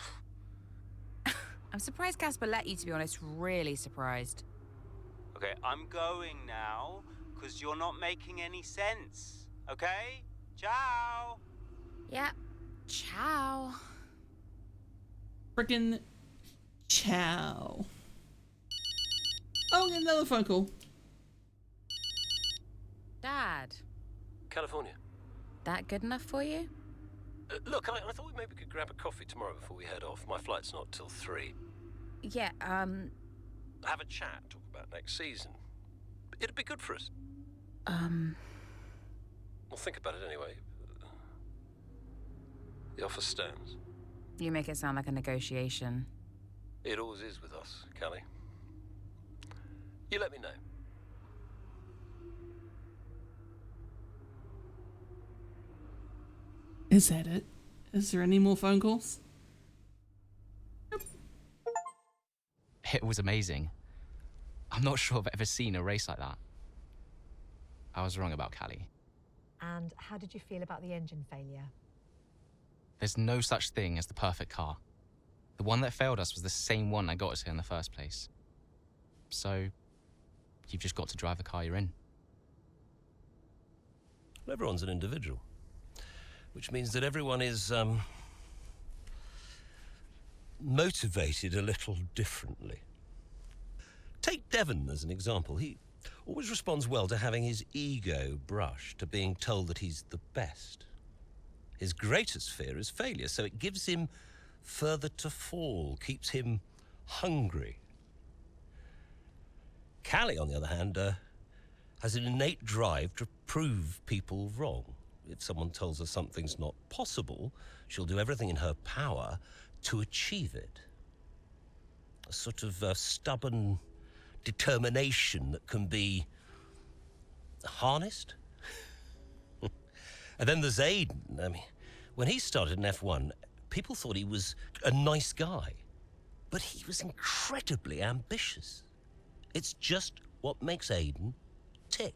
I'm surprised Casper let you, to be honest. Really surprised. Okay, I'm going now, because you're not making any sense. Okay? Ciao! Yeah. Ciao. Frickin' ciao. Oh, another phone call. Dad. California. That good enough for you? Look, I thought we maybe could grab a coffee tomorrow before we head off. My flight's not till 3. Yeah, Have a chat, talk about next season. It'd be good for us. Well, think about it anyway. The offer stands. You make it sound like a negotiation. It always is with us, Callie. You let me know. Is that it? Is there any more phone calls? It was amazing. I'm not sure I've ever seen a race like that. I was wrong about Callie. And how did you feel about the engine failure? There's no such thing as the perfect car. The one that failed us was the same one that got us here in the first place. So, you've just got to drive the car you're in. Well, everyone's an individual, which means that everyone is motivated a little differently. Take Devon as an example. He always responds well to having his ego brushed, to being told that he's the best. His greatest fear is failure, so it gives him further to fall, keeps him hungry. Callie, on the other hand, has an innate drive to prove people wrong. If someone tells her something's not possible, she'll do everything in her power to achieve it. A sort of stubborn determination that can be harnessed. And then there's Aiden. I mean, when he started in F1, people thought he was a nice guy, but he was incredibly ambitious. It's just what makes Aiden tick.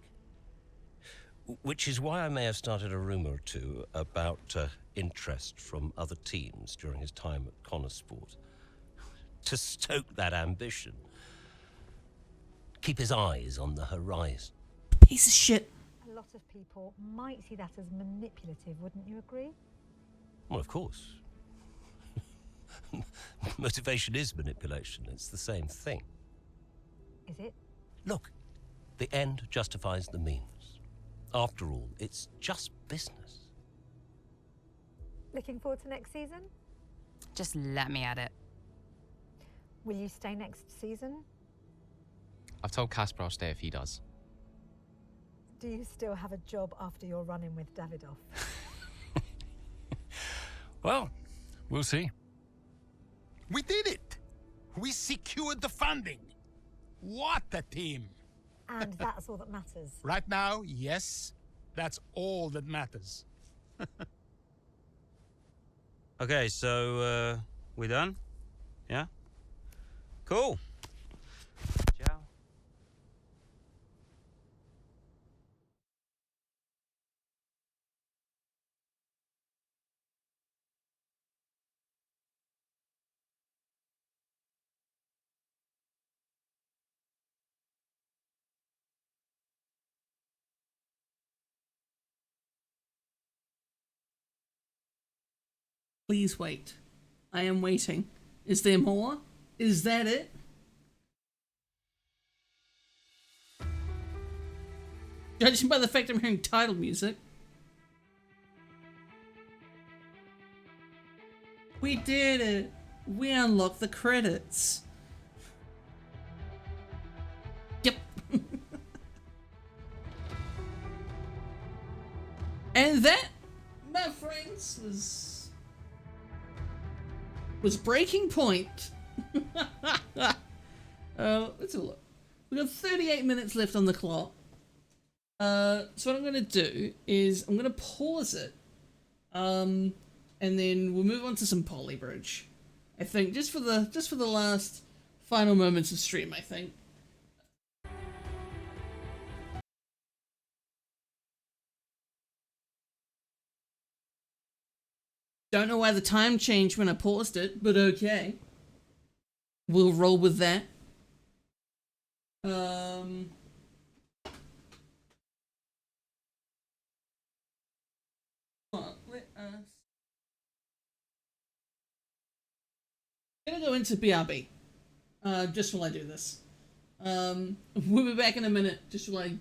Which is why I may have started a rumour or two about interest from other teams during his time at Connor Sport. To stoke that ambition. Keep his eyes on the horizon. Piece of shit. A lot of people might see that as manipulative, wouldn't you agree? Well, of course. Motivation is manipulation. It's the same thing. Is it? Look, the end justifies the means. After all, it's just business. Looking forward to next season? Just let me at it. Will you stay next season? I've told Casper I'll stay if he does. Do you still have a job after your run-in with Davidoff? Well, we'll see. We did it! We secured the funding! What a team! And that's all that matters. Right now, yes, that's all that matters. Okay, so, we done? Yeah? Cool. Please wait. I am waiting. Is there more? Is that it? Judging by the fact I'm hearing title music. We did it! We unlocked the credits. Yep. And that, my friends, was Breaking Point. Let's have a look. We've got 38 minutes left on the clock. So what I'm going to do is I'm going to pause it. And then we'll move on to some Polybridge. I think just for the last final moments of stream, I think. Don't know why the time changed when I paused it, but okay. We'll roll with that. I'm gonna go into BRB, just while I do this. We'll be back in a minute, just while I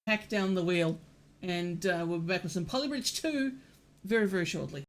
pack down the wheel, and we'll be back with some Polybridge 2 very, very shortly.